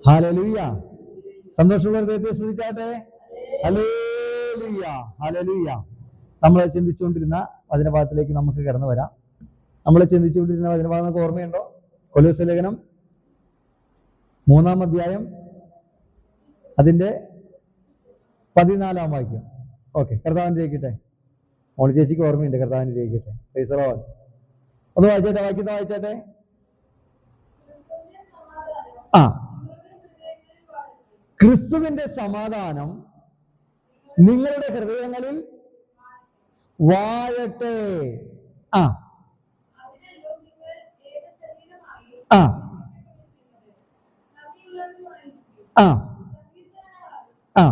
Hallelujah. സന്തോഷമുള്ള ഹൃദയത്തെ സ്തുതിച്ചാട്ടെ. Hallelujah, hallelujah. നമ്മൾ ചിന്തിച്ചുകൊണ്ടിരുന്ന വചനഭാഗത്തിലേക്ക് നമുക്ക് കടന്നു വരാം. നമ്മൾ ചിന്തിച്ചുകൊണ്ടിരുന്ന വചനഭാഗം നമുക്ക് ഓർമ്മയുണ്ടോ? കൊലോസ്യ ലേഖനം 3-ാം അധ്യായം അതിന്റെ 14-ാം വാക്യം. ഓക്കെ, കർത്താവിന്റെ ഇരിക്കട്ടെ. മോളി ചേച്ചിക്ക് ഓർമ്മയുണ്ട്. കർത്താവിന്റെ ഇരിക്കട്ടെ. Praise the Lord. ഒന്ന് വായിച്ചേട്ടെ, വാക്യത്തെ വായിച്ചേട്ടെ. ക്രിസ്തുവിന്റെ സമാധാനം നിങ്ങളുടെ ഹൃദയങ്ങളിൽ വാഴട്ടെ. ആ ആ ആ ആ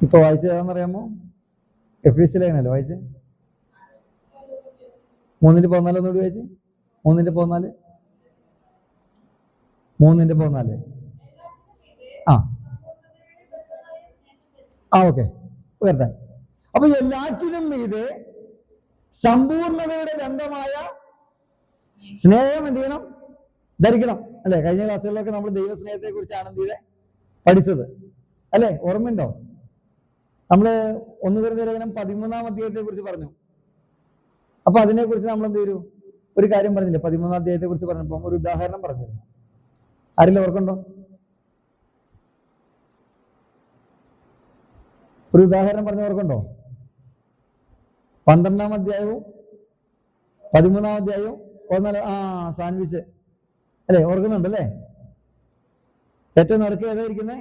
ഇപ്പൊ വായിച്ചതാണെന്നറിയാമോ? എഫേസ്യ ലേഖനമല്ലേ വായിച്ചേ? 3:14 ഒന്നുകൂടി വായിച്ചേ. 3:14. ഓക്കെ, വരട്ടെ. അപ്പൊ എല്ലാറ്റിനും ഇത് സമ്പൂർണതയുടെ ബന്ധമായ സ്നേഹം എന്ത് ചെയ്യണം? ധരിക്കണം അല്ലെ? കഴിഞ്ഞ ക്ലാസ്സുകളിലൊക്കെ നമ്മൾ ദൈവസ്നേഹത്തെ കുറിച്ചാണ് എന്ത് ചെയ്തേ? പഠിച്ചത് അല്ലെ? ഓർമ്മയുണ്ടോ? നമ്മള് 1 കൊരിന്ത്യർ ലേഖനം 13-ാം അധ്യായത്തെ കുറിച്ച് പറഞ്ഞു. അപ്പൊ അതിനെക്കുറിച്ച് നമ്മൾ എന്ത് ചെയ്തു? ഒരു കാര്യം പറഞ്ഞില്ലേ? 13-ാം അധ്യായത്തെ കുറിച്ച് പറഞ്ഞപ്പോൾ ഒരു ഉദാഹരണം പറഞ്ഞിരുന്നു. ആരെങ്കിലും ഓർക്കുണ്ടോ? ഒരു ഉദാഹരണം പറഞ്ഞ ഓർക്കുണ്ടോ? 12-ാം അധ്യായവും 13-ാം അധ്യായവും സാൻഡ്വിച്ച് അല്ലെ? ഓർക്കുന്നുണ്ട് അല്ലേ? ഏറ്റവും നടുക്ക് ഏതായിരിക്കുന്നത്?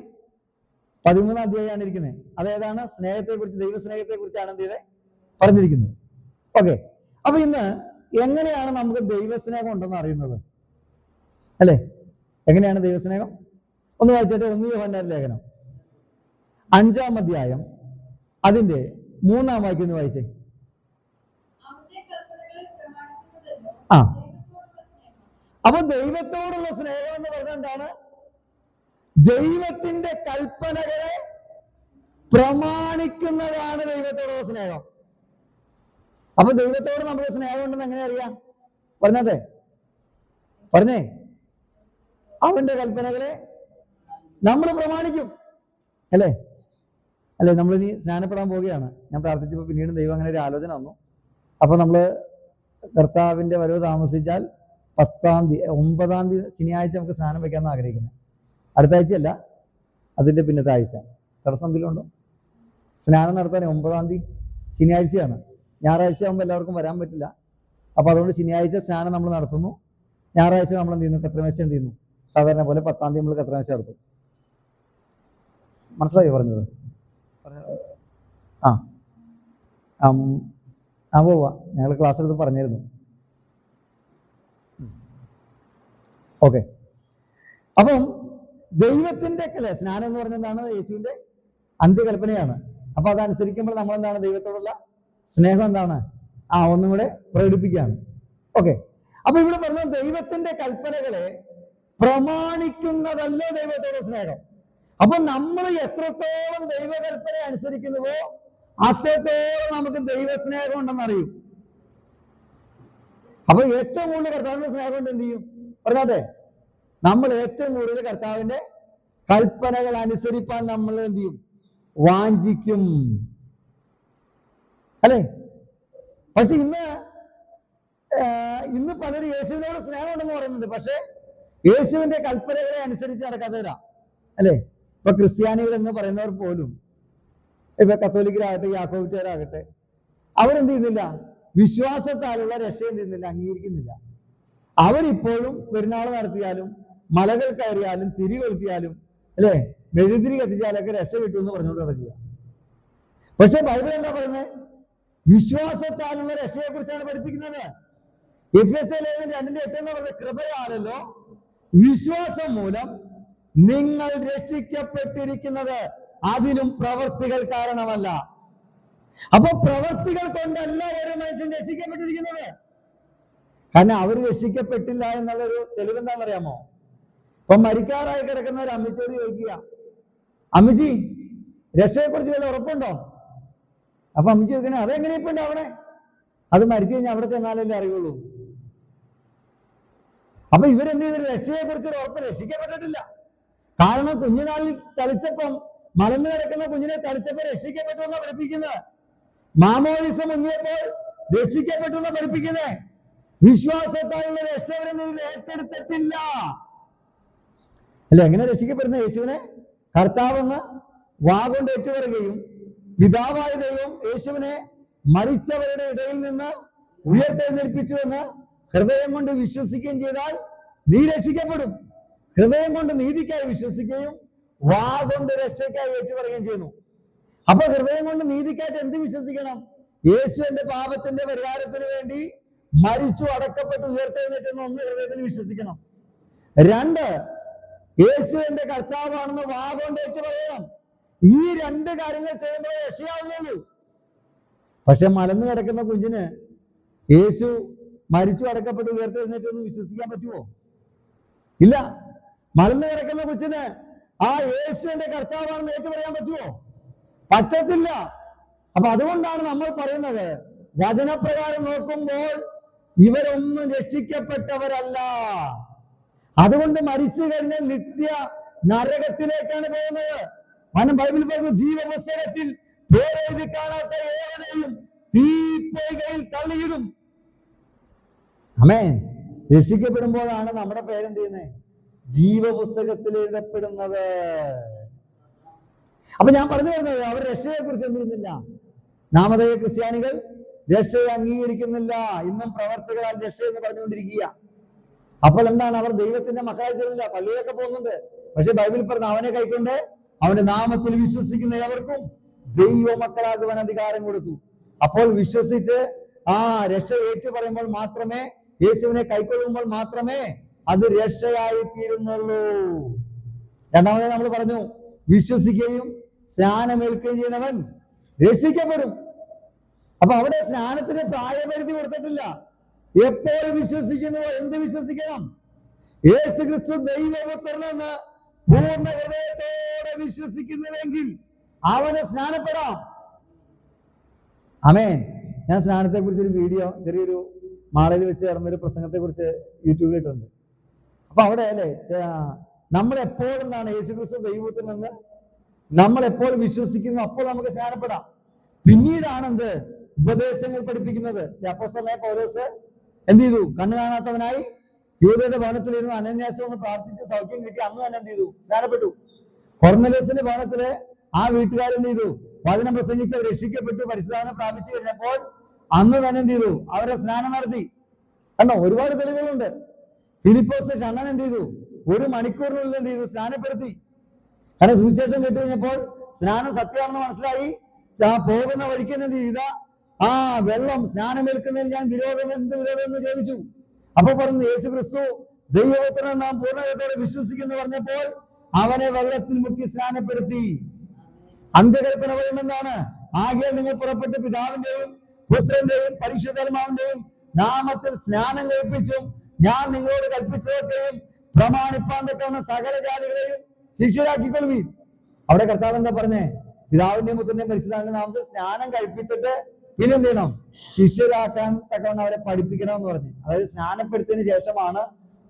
13-ാം അധ്യായമാണ് ഇരിക്കുന്നത്. അതേതാണ്? സ്നേഹത്തെ കുറിച്ച്, ദൈവസ്നേഹത്തെ കുറിച്ചാണ് എന്ത് ചെയ്തത്? പറഞ്ഞിരിക്കുന്നത്. ഓക്കെ, അപ്പൊ ഇന്ന് എങ്ങനെയാണ് നമുക്ക് ദൈവസ്നേഹം ഉണ്ടെന്ന് അറിയുന്നത് അല്ലെ? എങ്ങനെയാണ് ദൈവസ്നേഹം? ഒന്ന് വായിച്ചിട്ട് 1 യോഹന്നാൻ ലേഖനം 5-ാം അധ്യായം അതിന്റെ 3-ാം വാക്യം ഒന്ന് വായിച്ചേ. അപ്പൊ ദൈവത്തോടുള്ള സ്നേഹം എന്ന് പറഞ്ഞാൽ എന്താണ്? ദൈവത്തിന്റെ കൽപ്പനകളെ പ്രമാണിക്കുന്നതാണ് ദൈവത്തോടുള്ള സ്നേഹം. അപ്പൊ ദൈവത്തോട് നമുക്ക് സ്നേഹം ഉണ്ടെന്ന് എങ്ങനെ അറിയാം? പറഞ്ഞേ. അവന്റെ കൽപ്പനകളെ നമ്മൾ പ്രമാണിക്കും അല്ലേ? നമ്മളിനി സ്നാനപ്പെടാൻ പോവുകയാണ്. ഞാൻ പ്രാർത്ഥിച്ചപ്പോൾ പിന്നീട് ദൈവം അങ്ങനെ ഒരു ആലോചന വന്നു. അപ്പൊ നമ്മള് കർത്താവിന്റെ വരവ് താമസിച്ചാൽ 9-ാം തീയതി ശനിയാഴ്ച നമുക്ക് സ്നാനം വെക്കാമെന്ന് ആഗ്രഹിക്കുന്നത്. അടുത്ത ആഴ്ചയല്ല, അതിന്റെ പിന്നത്തെ ആഴ്ച. തടസ്സം എന്തെങ്കിലും ഉണ്ടോ? സ്നാനം നടത്താൻ 9-ാം തീയതി ശനിയാഴ്ചയാണ്. ഞായറാഴ്ച ആകുമ്പോൾ എല്ലാവർക്കും വരാൻ പറ്റില്ല. അപ്പൊ അതുകൊണ്ട് ശനിയാഴ്ച സ്നാനം നമ്മൾ നടത്തുന്നു. ഞായറാഴ്ച നമ്മൾ എന്ത് ചെയ്യുന്നു? കത്രമേശ എന്ത് ചെയ്യുന്നു? സാധാരണ പോലെ 10-ാം തീയതി നമ്മൾ കത്രമേശ നടത്തും. മനസ്സിലായോ പറഞ്ഞത്? പോവാ. ഞങ്ങൾ ക്ലാസ് എടുത്ത് പറഞ്ഞിരുന്നു. ഓക്കെ, അപ്പം ദൈവത്തിന്റെ അല്ലെ സ്നാനം എന്ന് പറഞ്ഞ എന്താണ്? യേശുവിന്റെ അന്ത്യകൽപ്പനയാണ്. അപ്പൊ അതനുസരിക്കുമ്പോൾ നമ്മൾ എന്താണ്? ദൈവത്തോടുള്ള സ്നേഹം എന്താണ്? ഒന്നും കൂടെ പ്രകടിപ്പിക്കുകയാണ്. ഓക്കെ, അപ്പൊ ഇവിടെ പറഞ്ഞ ദൈവത്തിന്റെ കൽപ്പനകളെ പ്രമാണിക്കുന്നതല്ല ദൈവത്തോടുള്ള സ്നേഹം. അപ്പൊ നമ്മൾ എത്രത്തോളം ദൈവകൽപ്പന അനുസരിക്കുന്നുവോ അത്രത്തോളം നമുക്ക് ദൈവസ്നേഹം ഉണ്ടെന്നറിയും. അപ്പൊ ഏറ്റവും കൂടുതൽ കർത്താവിന്റെ സ്നേഹം കൊണ്ട് എന്ത് ചെയ്യും? പറഞ്ഞാട്ടെ, നമ്മൾ ഏറ്റവും കൂടുതൽ കർത്താവിന്റെ കൽപ്പനകൾ അനുസരിപ്പാൻ നമ്മൾ എന്ത് ചെയ്യും? വാഞ്ചിക്കും അല്ലെ? പക്ഷെ ഇന്ന് പലരും യേശുവിനോട് സ്നേഹം ഉണ്ടെന്ന് പറയുന്നുണ്ട്. പക്ഷെ യേശുവിന്റെ കൽപ്പനകളെ അനുസരിച്ച് നടക്കാത്തവരാ അല്ലെ? ഇപ്പൊ ക്രിസ്ത്യാനികൾ എന്ന് പറയുന്നവർ പോലും, ഇപ്പൊ കത്തോലിക്കരാകട്ടെ, യാക്കോബിറ്റരാകട്ടെ, അവരെന്ത് ചെയ്യുന്നില്ല? വിശ്വാസത്താലുള്ള രക്ഷ എന്ത് ചെയ്യുന്നില്ല? അംഗീകരിക്കുന്നില്ല. അവരിപ്പോഴും പെരുന്നാൾ നടത്തിയാലും മലകൾ കയറിയാലും തിരി കൊളുത്തിയാലും അല്ലെ മെഴുതിരി കത്തിച്ചാലൊക്കെ രക്ഷ കിട്ടും എന്ന് പറഞ്ഞുകൊണ്ട് നടക്കുക. പക്ഷെ ബൈബിൾ എന്താ പറയുന്നത്? വിശ്വാസത്താലുള്ള രക്ഷയെ കുറിച്ചാണ് പഠിപ്പിക്കുന്നത്. എഫേസ്യ ലേഖനം 2:8 എന്ന് പറയുന്നത് കൃപയാണല്ലോ വിശ്വാസം മൂലം നിങ്ങൾ രക്ഷിക്കപ്പെട്ടിരിക്കുന്നത്, അതിനും പ്രവർത്തികൾ കാരണമല്ല. അപ്പൊ പ്രവർത്തികൾ കൊണ്ടല്ല ഒരു മനുഷ്യൻ രക്ഷിക്കപ്പെട്ടിരിക്കുന്നത്. കാരണം അവർ രക്ഷിക്കപ്പെട്ടില്ല എന്നുള്ളൊരു തെളിവെന്താണെന്നറിയാമോ? അപ്പൊ മരിക്കാറായി കിടക്കുന്ന ഒരു അമ്മച്ചിയോട് ചോദിക്കുക, അമ്മച്ചി രക്ഷയെക്കുറിച്ച് വല്ല ഉറപ്പുണ്ടോ? അപ്പൊ അമ്മച്ചി ചോദിക്കണേ, അതെങ്ങനെ ഇപ്പൊ ഉണ്ടാവണേ? അത് മരിച്ചു കഴിഞ്ഞാൽ അവിടെ ചെന്നാലല്ലേ അറിയുള്ളൂ. അപ്പൊ ഇവരെന്ത് ചെയ്തു? രക്ഷയെ കുറിച്ചൊരു ഉറപ്പ് രക്ഷിക്കപ്പെട്ടിട്ടില്ല. കാരണം കുഞ്ഞുനാളിൽ തളിച്ചപ്പം, മലന്ന് കിടക്കുന്ന കുഞ്ഞിനെ തളിച്ചപ്പോൾ രക്ഷിക്കപ്പെട്ടു എന്നാ പഠിപ്പിക്കുന്നത്. മാമോദിസ മുങ്ങിയപ്പോൾ രക്ഷിക്കപ്പെട്ടു എന്നാ പഠിപ്പിക്കുന്നത്. വിശ്വാസത്താലുള്ള രക്ഷ അവരെന്തെങ്കിലും ഏറ്റെടുത്തിട്ടില്ല. അല്ല, എങ്ങനെ രക്ഷിക്കപ്പെടുന്ന? യേശുവിനെ കർത്താവെന്ന് വാഗൊണ്ട് ഏറ്റുപറയുകയും പിതാവായ ദൈവം യേശുവിനെ മരിച്ചവരുടെ ഇടയിൽ നിന്ന് ഉയർത്തെഴുന്നേൽപ്പിച്ചുവെന്ന് ഹൃദയം കൊണ്ട് വിശ്വസിക്കുകയും ചെയ്താൽ നീ രക്ഷിക്കപ്പെടും. ഹൃദയം കൊണ്ട് നീതിക്കായി വിശ്വസിക്കുകയും വാഗൊണ്ട് രക്ഷയ്ക്കായി ഏറ്റുപറയുകയും ചെയ്യുന്നു. അപ്പൊ ഹൃദയം കൊണ്ട് നീതിക്കായിട്ട് എന്ത് വിശ്വസിക്കണം? യേശു എന്റെ പാപത്തിന്റെ പരിഹാരത്തിന് വേണ്ടി മരിച്ചു, അടക്കപ്പെട്ടു, ഉയർത്തെഴുന്നേറ്റെന്ന് ഒന്ന് ഹൃദയത്തിൽ വിശ്വസിക്കണം. 2, യേശു എന്റെ കർത്താവാണെന്ന് വാഗൊണ്ട് ഏറ്റുപറയണം. ഈ 2 കാര്യങ്ങൾ ചെയ്യുമ്പോഴേ രക്ഷയാവുന്നുള്ളൂ. പക്ഷെ മലന്ന് കിടക്കുന്ന കുഞ്ഞിന് യേശു മരിച്ചു, അടക്കപ്പെട്ടു, ഉയർത്തെഴുന്നേറ്റെന്ന് വിശ്വസിക്കാൻ പറ്റുമോ? ഇല്ല. മലന്ന് കിടക്കുന്ന കൊച്ചിന് ആ യേശു എന്റെ കർത്താവാണെന്ന് ഏറ്റുപറയാൻ പറ്റുമോ? പറ്റത്തില്ല. അപ്പൊ അതുകൊണ്ടാണ് നമ്മൾ പറയുന്നത്, വചനപ്രകാരം നോക്കുമ്പോൾ ഇവരൊന്നും രക്ഷിക്കപ്പെട്ടവരല്ല. അതുകൊണ്ട് മരിച്ചു കഴിഞ്ഞാൽ നിത്യ നരകത്തിലേക്കാണ് പോകുന്നത്. ബൈബിൾ പറഞ്ഞു, ജീവപുസ്തകത്തിൽ പേരെഴുതി കാണാത്ത ഏവരെയും തീപ്പൊയ്കയിൽ തള്ളിയിടും. ആമേൻ. രക്ഷിക്കപ്പെടുമ്പോഴാണ് നമ്മുടെ പേരെന്ത് ചെയ്യുന്നത്? ജീവപുസ്തകത്തിൽ എഴുതപ്പെടുന്നത്. അപ്പൊ ഞാൻ പറഞ്ഞു വരുന്നത്, അവർ രക്ഷയെ കുറിച്ച് എന്ത് ചെയ്യുന്നില്ല? നാമധേയ ക്രിസ്ത്യാനികൾ രക്ഷയെ അംഗീകരിക്കുന്നില്ല. ഇന്നും പ്രവർത്തികളാൽ രക്ഷ എന്ന് പറഞ്ഞുകൊണ്ടിരിക്കുക. അപ്പോൾ എന്താണ്? അവർ ദൈവത്തിന്റെ മക്കളായി തീർന്നില്ല. പള്ളിയിലൊക്കെ പോകുന്നുണ്ട്, പക്ഷെ ബൈബിൾ പറഞ്ഞ അവനെ കൈക്കൊണ്ട് അവന്റെ നാമത്തിൽ വിശ്വസിക്കുന്ന ഏവർക്കും ദൈവമക്കളാകുവാൻ അധികാരം കൊടുത്തു. അപ്പോൾ വിശ്വസിച്ച് ആ രക്ഷ ഏറ്റു പറയുമ്പോൾ മാത്രമേ, യേശുവിനെ കൈക്കൊള്ളുമ്പോൾ മാത്രമേ അത് രക്ഷയായി തീരുന്നുള്ളൂ. രണ്ടാമതായി നമ്മൾ പറഞ്ഞു, വിശ്വസിക്കുകയും സ്നാനമേൽക്കുകയും ചെയ്യുന്നവൻ രക്ഷിക്കപ്പെടും. അപ്പൊ അവിടെ സ്നാനത്തിന് പ്രായപരിധി കൊടുത്തിട്ടില്ല. എപ്പോൾ വിശ്വസിക്കുന്നുവോ, എന്ത് വിശ്വസിക്കണം? യേശു ക്രിസ്തു ദൈവപുത്രനെന്ന് പൂർണ്ണ ഹൃദയത്തോടെ വിശ്വസിക്കുന്നുവെങ്കിൽ അവന് സ്നാനപ്പെടാം. ആമേൻ. ഞാൻ സ്നാനത്തെ കുറിച്ചൊരു വീഡിയോ ചെറിയൊരു മാളയിൽ വെച്ച് നടന്നൊരു പ്രസംഗത്തെ കുറിച്ച് യൂട്യൂബിലിട്ടുണ്ട്. അപ്പൊ അവിടെ അല്ലേ, നമ്മൾ എപ്പോഴും എന്താണ്? യേശു ക്രിസ്തു ദൈവപുത്രനെന്ന് നമ്മൾ എപ്പോൾ വിശ്വസിക്കുന്നു അപ്പോൾ നമുക്ക് സ്നാനപ്പെടാം. പിന്നീടാണ് എന്ത്? ഉപദേശങ്ങൾ പഠിപ്പിക്കുന്നത്. അപ്പോസ്തലനായ പൗലോസ് എന്ത് ചെയ്തു? കണ്ണു കാണാത്തവനായി യൂദയുടെ ഭവനത്തിലിരുന്ന് അനന്യാസം ഒന്ന് പ്രാർത്ഥിച്ച് സൗഖ്യം കിട്ടി. അന്ന് തന്നെ എന്ത് ചെയ്തു? സ്നാനപ്പെട്ടു. കൊർന്നേലിയോസിന്റെ ഭവനത്തില് ആ വീട്ടുകാരെന്ത് ചെയ്തു? വചനം പ്രസംഗിച്ച് അവർ രക്ഷിക്കപ്പെട്ടു, പരിശുദ്ധാത്മാവിനെ പ്രാപിച്ചു കഴിഞ്ഞപ്പോൾ അന്ന് തന്നെ എന്ത് ചെയ്തു? അവരെ സ്നാനം നടത്തി. കണ്ടോ, ഒരുപാട് തെളിവുകളുണ്ട്. ഫിലിപ്പോസ് ഷണ്ണൻ എന്ത് ചെയ്തു? 1 മണിക്കൂറിനുള്ളിൽ എന്ത് ചെയ്തു? സ്നാനപ്പെടുത്തി. കാരണം സുവിശേഷം കേട്ട് കഴിഞ്ഞപ്പോൾ സ്നാനം സത്യമാണെന്ന് മനസ്സിലായി. പോകുന്ന വഴിക്ക് എന്ത് ചെയ്ത? ആ വെള്ളം സ്നാനമേൽക്കുന്നതിൽ ഞാൻ എന്ത് വിരോധം എന്ന് ചോദിച്ചു. അപ്പൊ പറഞ്ഞു, യേശു ക്രിസ്തു ദൈവപുത്രനെ നാം പൂർണ്ണതയോടെ വിശ്വസിക്കുന്നു പറഞ്ഞപ്പോൾ അവനെ വെള്ളത്തിൽ മുക്കി സ്നാനപ്പെടുത്തി. അന്ത്യകൽപ്പന പറയുമെന്നാണ്, ആകയാൽ നിങ്ങൾ പുറപ്പെട്ട് പിതാവിന്റെയും പുത്രന്റെയും പരിശുദ്ധാത്മാവിന്റെയും നാമത്തിൽ സ്നാനം കഴിപ്പിച്ചും ഞാൻ നിങ്ങളോട് കൽപ്പിച്ചതൊക്കെയും പ്രമാണിപ്പാൻ തക്കവണ്ണം സകല ജാതികളെയും ശിഷ്യരാക്കിക്കൊള്ളുവീൻ. അവിടെ കർത്താവ് എന്താ പറഞ്ഞേ? പിതാവിന്റെയും പുത്രന്റെയും പരിശുദ്ധാത്മാവിന്റെ നാമത്തിൽ സ്നാനം കഴിപ്പിച്ചിട്ട് പിന്നെ എന്ത് ചെയ്യണം? ശിഷ്യരാക്കാൻ തക്കവണ്ണം അവരെ പഠിപ്പിക്കണം എന്ന് പറഞ്ഞു. അതായത് സ്നാനപ്പെടുത്തിയതിനു ശേഷമാണ്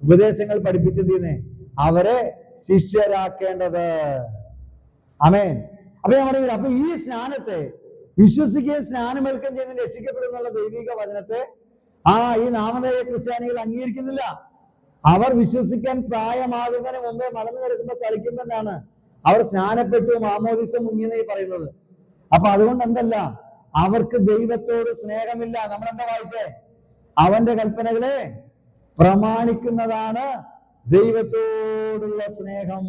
ഉപദേശങ്ങൾ പഠിപ്പിച്ചത് ചെയ്യുന്നത്, അവരെ ശിഷ്യരാക്കേണ്ടത്. ആമേൻ. അപ്പൊ ഞാൻ പറയുന്നത്, അപ്പൊ ഈ സ്നാനത്തെ വിശ്വസിക്കുകയും സ്നാനമേൽക്കുകയും ചെയ്യുന്ന രക്ഷിക്കപ്പെടുന്നുള്ള ദൈവിക വചനത്തെ ഈ നാമധേയ ക്രിസ്ത്യാനികൾ അംഗീകരിക്കുന്നില്ല. അവർ വിശ്വസിക്കാൻ പ്രായമാകുന്നതിന് മുമ്പേ മലന്നു കിടക്കുമ്പോ തളിക്കുമെന്നാണ് അവർ സ്നാനപ്പെട്ടു മാമോദിസ മുങ്ങിയെന്ന് പറയുന്നത്. അപ്പൊ അതുകൊണ്ട് എന്തല്ല, അവർക്ക് ദൈവത്തോട് സ്നേഹമില്ല. നമ്മളെന്താ വായിച്ചേ? അവന്റെ കൽപ്പനകളെ പ്രമാണിക്കുന്നതാണ് ദൈവത്തോടുള്ള സ്നേഹം.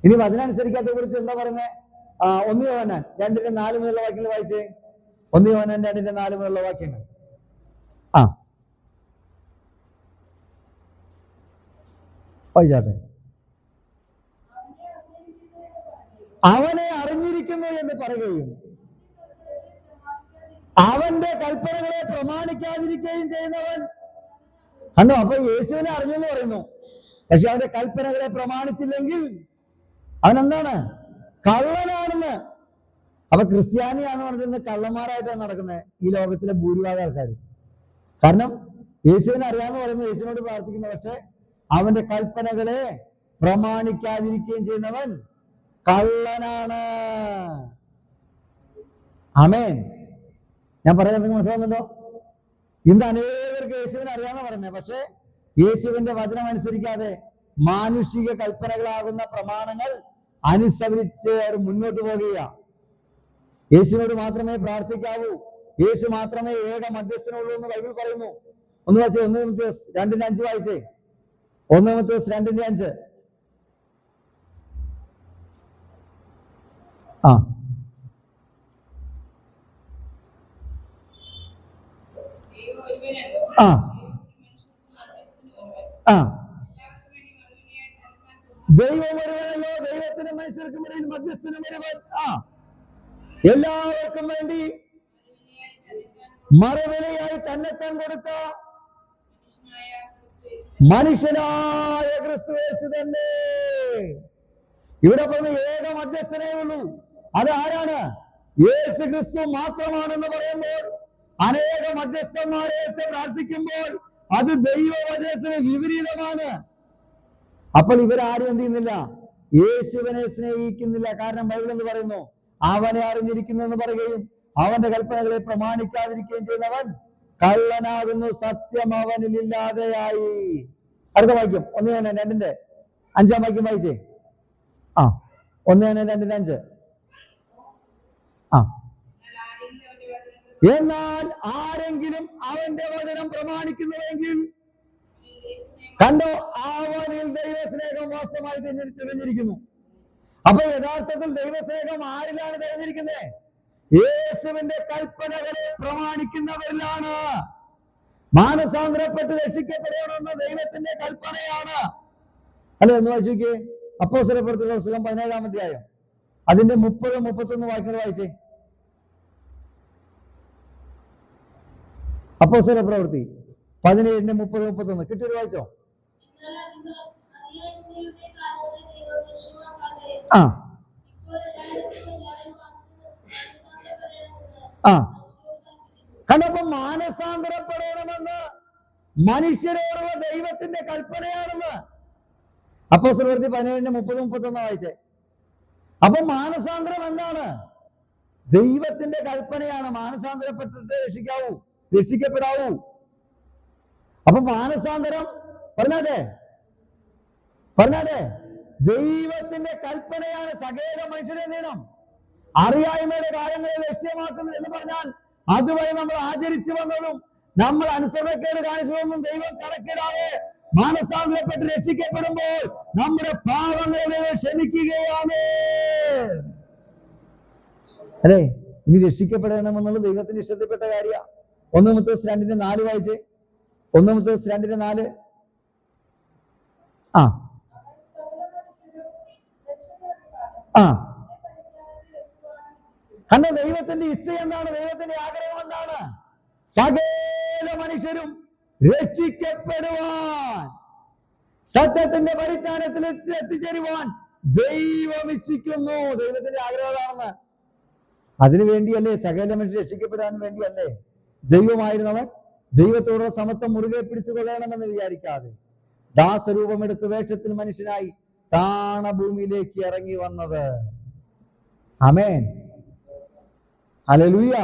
ഇനി വചനമനുസരിക്കാത്ത കുറിച്ച് എന്താ പറയുന്നത്? 1 യോഹന്നാൻ 2:4 മുതലുള്ള വാക്യങ്ങൾ വായിച്ചേ. 1 യോഹന്നാൻ 2:4 മുതലുള്ള വാക്യങ്ങൾ. വായിച്ചാട്ടെ. അവനെ അറിഞ്ഞിരിക്കുന്നു എന്ന് പറയുകയും അവന്റെ കൽപ്പനകളെ പ്രമാണിക്കാതിരിക്കുകയും ചെയ്യുന്നവൻ. കണ്ടോ? അപ്പൊ യേശുവിനെ അറിഞ്ഞെന്ന് പറയുന്നു. പക്ഷെ അവന്റെ കൽപ്പനകളെ പ്രമാണിച്ചില്ലെങ്കിൽ അവൻ എന്താണ്? കള്ളനാണെന്ന്. അപ്പൊ ക്രിസ്ത്യാനിയാന്ന് പറഞ്ഞിരുന്നത് കള്ളന്മാരായിട്ടാണ് നടക്കുന്നത് ഈ ലോകത്തിലെ ഭൂരിഭാഗം ആൾക്കാർ. കാരണം യേശുവിനെ അറിയാന്ന് പറയുന്നത്, യേശുവിനോട് പ്രാർത്ഥിക്കുന്നു, പക്ഷെ അവന്റെ കൽപ്പനകളെ പ്രമാണിക്കാതിരിക്കുകയും ചെയ്യുന്നവൻ കള്ളനാണ്. ആമേൻ. ഞാൻ പറയുന്നത് നിങ്ങൾക്ക് മനസ്സിലാവുന്നുണ്ടോ? ഇന്ന് അനേകർക്ക് യേശുവിനെ അറിയാന്ന് പറയുന്നത്, പക്ഷെ യേശുവിന്റെ വചനം അനുസരിക്കാതെ മാനുഷിക കൽപ്പനകളാകുന്ന പ്രമാണങ്ങൾ അനുസരിച്ച് അവർ മുന്നോട്ട് പോകുക. യേശുവിനോട് മാത്രമേ പ്രാർത്ഥിക്കാവൂ, യേശു മാത്രമേ ഏക മധ്യസ്ഥനുള്ളൂ എന്ന് ബൈബിൾ പറയുന്നു. ഒന്ന് വായിച്ചേ, 1 തിമോഥെയോസ് 2:5 വായിച്ചേ. 1 തിമോഥെയോസ് 2:5. ആ ആ ആ ദൈവം ഒരുവനല്ലോ, ദൈവത്തിന് മനുഷ്യർക്കും ഇടയിൽ മധ്യസ്ഥനും ഒരുവൻ. ആ എല്ലാവർക്കും വേണ്ടി മറുവിലയായി തന്നെത്താൻ കൊടുത്ത മനുഷ്യനായ ക്രിസ്തുയേശു തന്നെ. ഇവിടെ പറഞ്ഞ ഏക മധ്യസ്ഥനേ ഉള്ളൂ. അത് ആരാണ്? യേശു ക്രിസ്തു മാത്രമാണെന്ന് പറയുമ്പോൾ, അനേക മധ്യസ്ഥന്മാരെ വെച്ച് പ്രാർത്ഥിക്കുമ്പോൾ അത് ദൈവവചനത്തിന് വിപരീതമാണ്. അപ്പോൾ ഇവരാരും എന്ത് ചെയ്യുന്നില്ല? യേശുവിനെ സ്നേഹിക്കുന്നില്ല. കാരണം ബൈബിൾ എന്ന് പറയുന്നു, അവനെ അറിഞ്ഞിരിക്കുന്നു എന്ന് പറയുകയും അവന്റെ കൽപ്പനകളെ പ്രമാണിക്കാതിരിക്കുകയും ചെയ്യുന്നവൻ കള്ളനാകുന്നു, സത്യം അവനിൽ ഇല്ലാതെയായി. അടുത്ത വാക്യം 1:2 വാക്യം വായിച്ചേ. ആ 1:2 ആ എന്നാൽ ആരെങ്കിലും അവന്റെ വചനം പ്രമാണിക്കുന്നുവെങ്കിൽ കണ്ടോ, അവനിൽ ദൈവസ്നേഹം വാസ്തവമായി തിരിഞ്ഞിരിക്കുന്നു. അപ്പൊ യഥാർത്ഥത്തിൽ ദൈവസ്നേഹം ആരിലാണ് തിരഞ്ഞിരിക്കുന്നത്? യേശുവിന്റെ കൽപ്പനകളെ പ്രമാണിക്കുന്നവരിലാണ്. മാനസാന്തരപ്പെട്ട് രക്ഷിക്കപ്പെടണമെന്ന ദൈവത്തിന്റെ കൽപ്പനയാണ്. അല്ലെ? ഒന്ന് വായിച്ചേ. അപ്പോസ്തലപ്രവൃത്തികളുടെ പുസ്തകം 17-ാം അധ്യായം അതിന്റെ 30-31 വാക്യങ്ങൾ വായിച്ചേ. അപ്പോസ്തലപ്രവൃത്തി 17:30-31 കിട്ടിയൊരു വായിച്ചോ. ആ ആ കണ്ടപ്പോ മാനസാന്തരപ്പെടണമെന്ന് മനുഷ്യരോടുള്ള ദൈവത്തിന്റെ കൽപ്പനയാണെന്ന് അപ്പോസ്തലപ്രവൃത്തി 17:30-31 വായിച്ചേ. അപ്പൊ മാനസാന്തരം എന്താണ്? ദൈവത്തിന്റെ കൽപ്പനയാണ്. മാനസാന്തരപ്പെട്ടിട്ട് രക്ഷിക്കപ്പെടാവൂ. അപ്പൊ മാനസാന്തരം പറഞ്ഞാട്ടെ ദൈവത്തിന്റെ കൽപ്പനയാണ്. സകല മനുഷ്യരെ നേടണം അറിയായ്മയുടെ കാര്യങ്ങളെ ലക്ഷ്യമാക്കുന്നത് എന്ന് പറഞ്ഞാൽ അതുവരെ നമ്മൾ ആചരിച്ചു വന്നതും നമ്മൾ അനുസരണക്കേട് കാണിച്ചതൊന്നും ദൈവം കണക്കിടാതെ മാനസാന്തരപ്പെട്ട് രക്ഷിക്കപ്പെടുമ്പോൾ നമ്മുടെ പാപങ്ങളെ ക്ഷമിക്കുകയാണ്. അല്ലേ? ഇനി രക്ഷിക്കപ്പെടണമെന്നുള്ളത് ദൈവത്തിന്റെ ഇഷ്ടത്തിൽപ്പെട്ട കാര്യമാണ്. 1 തിമോഥെയോസ് 2:4 വായിച്ചേ. 1 തിമോഥെയോസ് 2:4. ആ ആ കണ്ട ദൈവത്തിന്റെ ഇച്ഛ എന്താണ്? ദൈവത്തിന്റെ ആഗ്രഹം എന്താണ്? സകല മനുഷ്യരും രക്ഷിക്കപ്പെടുവാൻ, സത്യത്തിന്റെ പരിജ്ഞാനത്തിൽ എത്തിച്ചേരുവാൻ ദൈവം ഇച്ഛിക്കുന്നു. ദൈവത്തിന്റെ ആഗ്രഹമാണെന്ന്. അതിനുവേണ്ടിയല്ലേ? സകല മനുഷ്യർ രക്ഷിക്കപ്പെടാൻ വേണ്ടിയല്ലേ ദൈവമായിരുന്നവൻ ദൈവത്തോടുള്ള സമത്വം മുറുകെ പിടിച്ചുകൊള്ളണമെന്ന് വിചാരിക്കാതെ ദാസരൂപമെടുത്ത് വേഷത്തിൽ മനുഷ്യനായി താണഭൂമിയിലേക്ക് ഇറങ്ങി വന്നത്. ആമേൻ, ഹല്ലേലൂയ.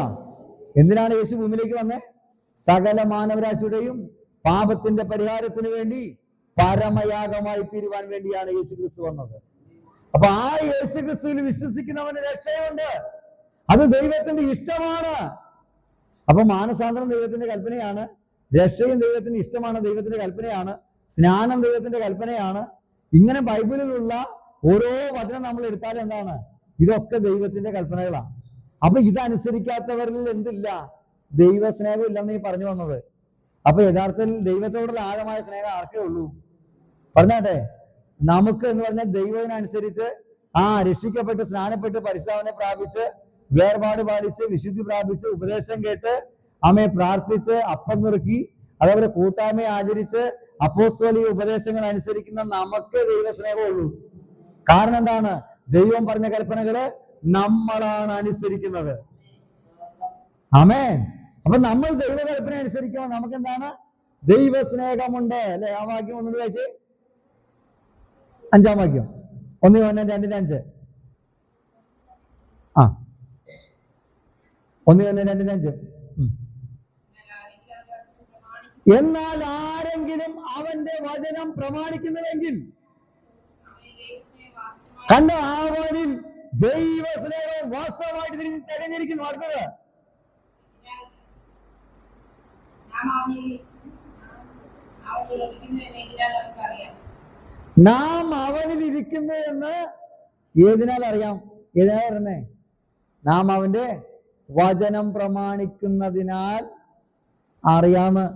എന്തിനാണ് യേശു ഭൂമിയിലേക്ക് വന്നത്? സകല മാനവരാശിയുടെയും പാപത്തിന്റെ പരിഹാരത്തിന് വേണ്ടി പരമയാഗമായി തീരുവാൻ വേണ്ടിയാണ് യേശു ക്രിസ്തു വന്നത്. അപ്പൊ ആ യേശു ക്രിസ്തുവിൽ വിശ്വസിക്കുന്നവന് രക്ഷയുണ്ട്. അത് ദൈവത്തിന്റെ ഇഷ്ടമാണ്. അപ്പൊ മാനസാന്തരം ദൈവത്തിന്റെ കൽപ്പനയാണ്, രക്ഷയും ദൈവത്തിന്റെ ഇഷ്ടമാണ്, ദൈവത്തിന്റെ കൽപ്പനയാണ്, സ്നാനം ദൈവത്തിന്റെ കൽപ്പനയാണ്. ഇങ്ങനെ ബൈബിളിലുള്ള ഓരോ വചനം നമ്മൾ എടുത്താലും എന്താണ്? ഇതൊക്കെ ദൈവത്തിന്റെ കൽപ്പനകളാണ്. അപ്പൊ ഇതനുസരിക്കാത്തവരിൽ എന്തില്ല? ദൈവസ്നേഹം ഇല്ലെന്ന് ഈ പറഞ്ഞു വന്നത്. അപ്പൊ യഥാർത്ഥത്തിൽ ദൈവത്തോടുള്ള ആഴമായ സ്നേഹം ആർക്കേ ഉള്ളൂ? പറഞ്ഞാട്ടെ, നമുക്ക് എന്ന് പറഞ്ഞാൽ ദൈവത്തിനനുസരിച്ച് രക്ഷിക്കപ്പെട്ട് സ്നാനപ്പെട്ട് പരിശുദ്ധാത്മാവിനെ പ്രാപിച്ച് വേർപാട് പാലിച്ച് വിശുദ്ധി പ്രാപിച്ച് ഉപദേശം കേട്ട് അമ്മയെ പ്രാർത്ഥിച്ച് അപ്പം നുറുക്കി അതേപോലെ കൂട്ടായ്മയെ ആചരിച്ച് അപ്പോസ്തലിക ഉപദേശങ്ങൾ അനുസരിക്കുന്ന നമുക്ക് ദൈവസ്നേഹമുള്ളൂ. കാരണം എന്താണ്? ദൈവം പറഞ്ഞ കൽപ്പനകള് നമ്മളാണ് അനുസരിക്കുന്നത്. ആമേൻ. അപ്പൊ നമ്മൾ ദൈവകൽപ്പന അനുസരിക്കുമ്പോൾ നമുക്ക് എന്താണ്? ദൈവസ്നേഹമുണ്ട് അല്ലെ? ആ വാക്യം ഒന്നുകൂടി വായിച്ച്, 5-ാം വാക്യം, 1 യോഹന്നാൻ 2:5. 1 യോഹന്നാൻ 2:5. എന്നാൽ ആരെങ്കിലും അവന്റെ വചനം പ്രമാണിക്കുന്നുവെങ്കിൽ കണ്ട അവനിൽ ദൈവസ്നേഹം വാസ്തവമായിട്ട് തികഞ്ഞിരിക്കുന്നു. അടുത്തത്, നാം അവനിൽ ഇരിക്കുന്നു എന്ന് ഏതിനാൽ അറിയാം? ഏതിനാ പറയുന്നേ? നാം അവന്റെ വചനം പ്രമാണിക്കുന്നതിനാൽ അറിയാമ്.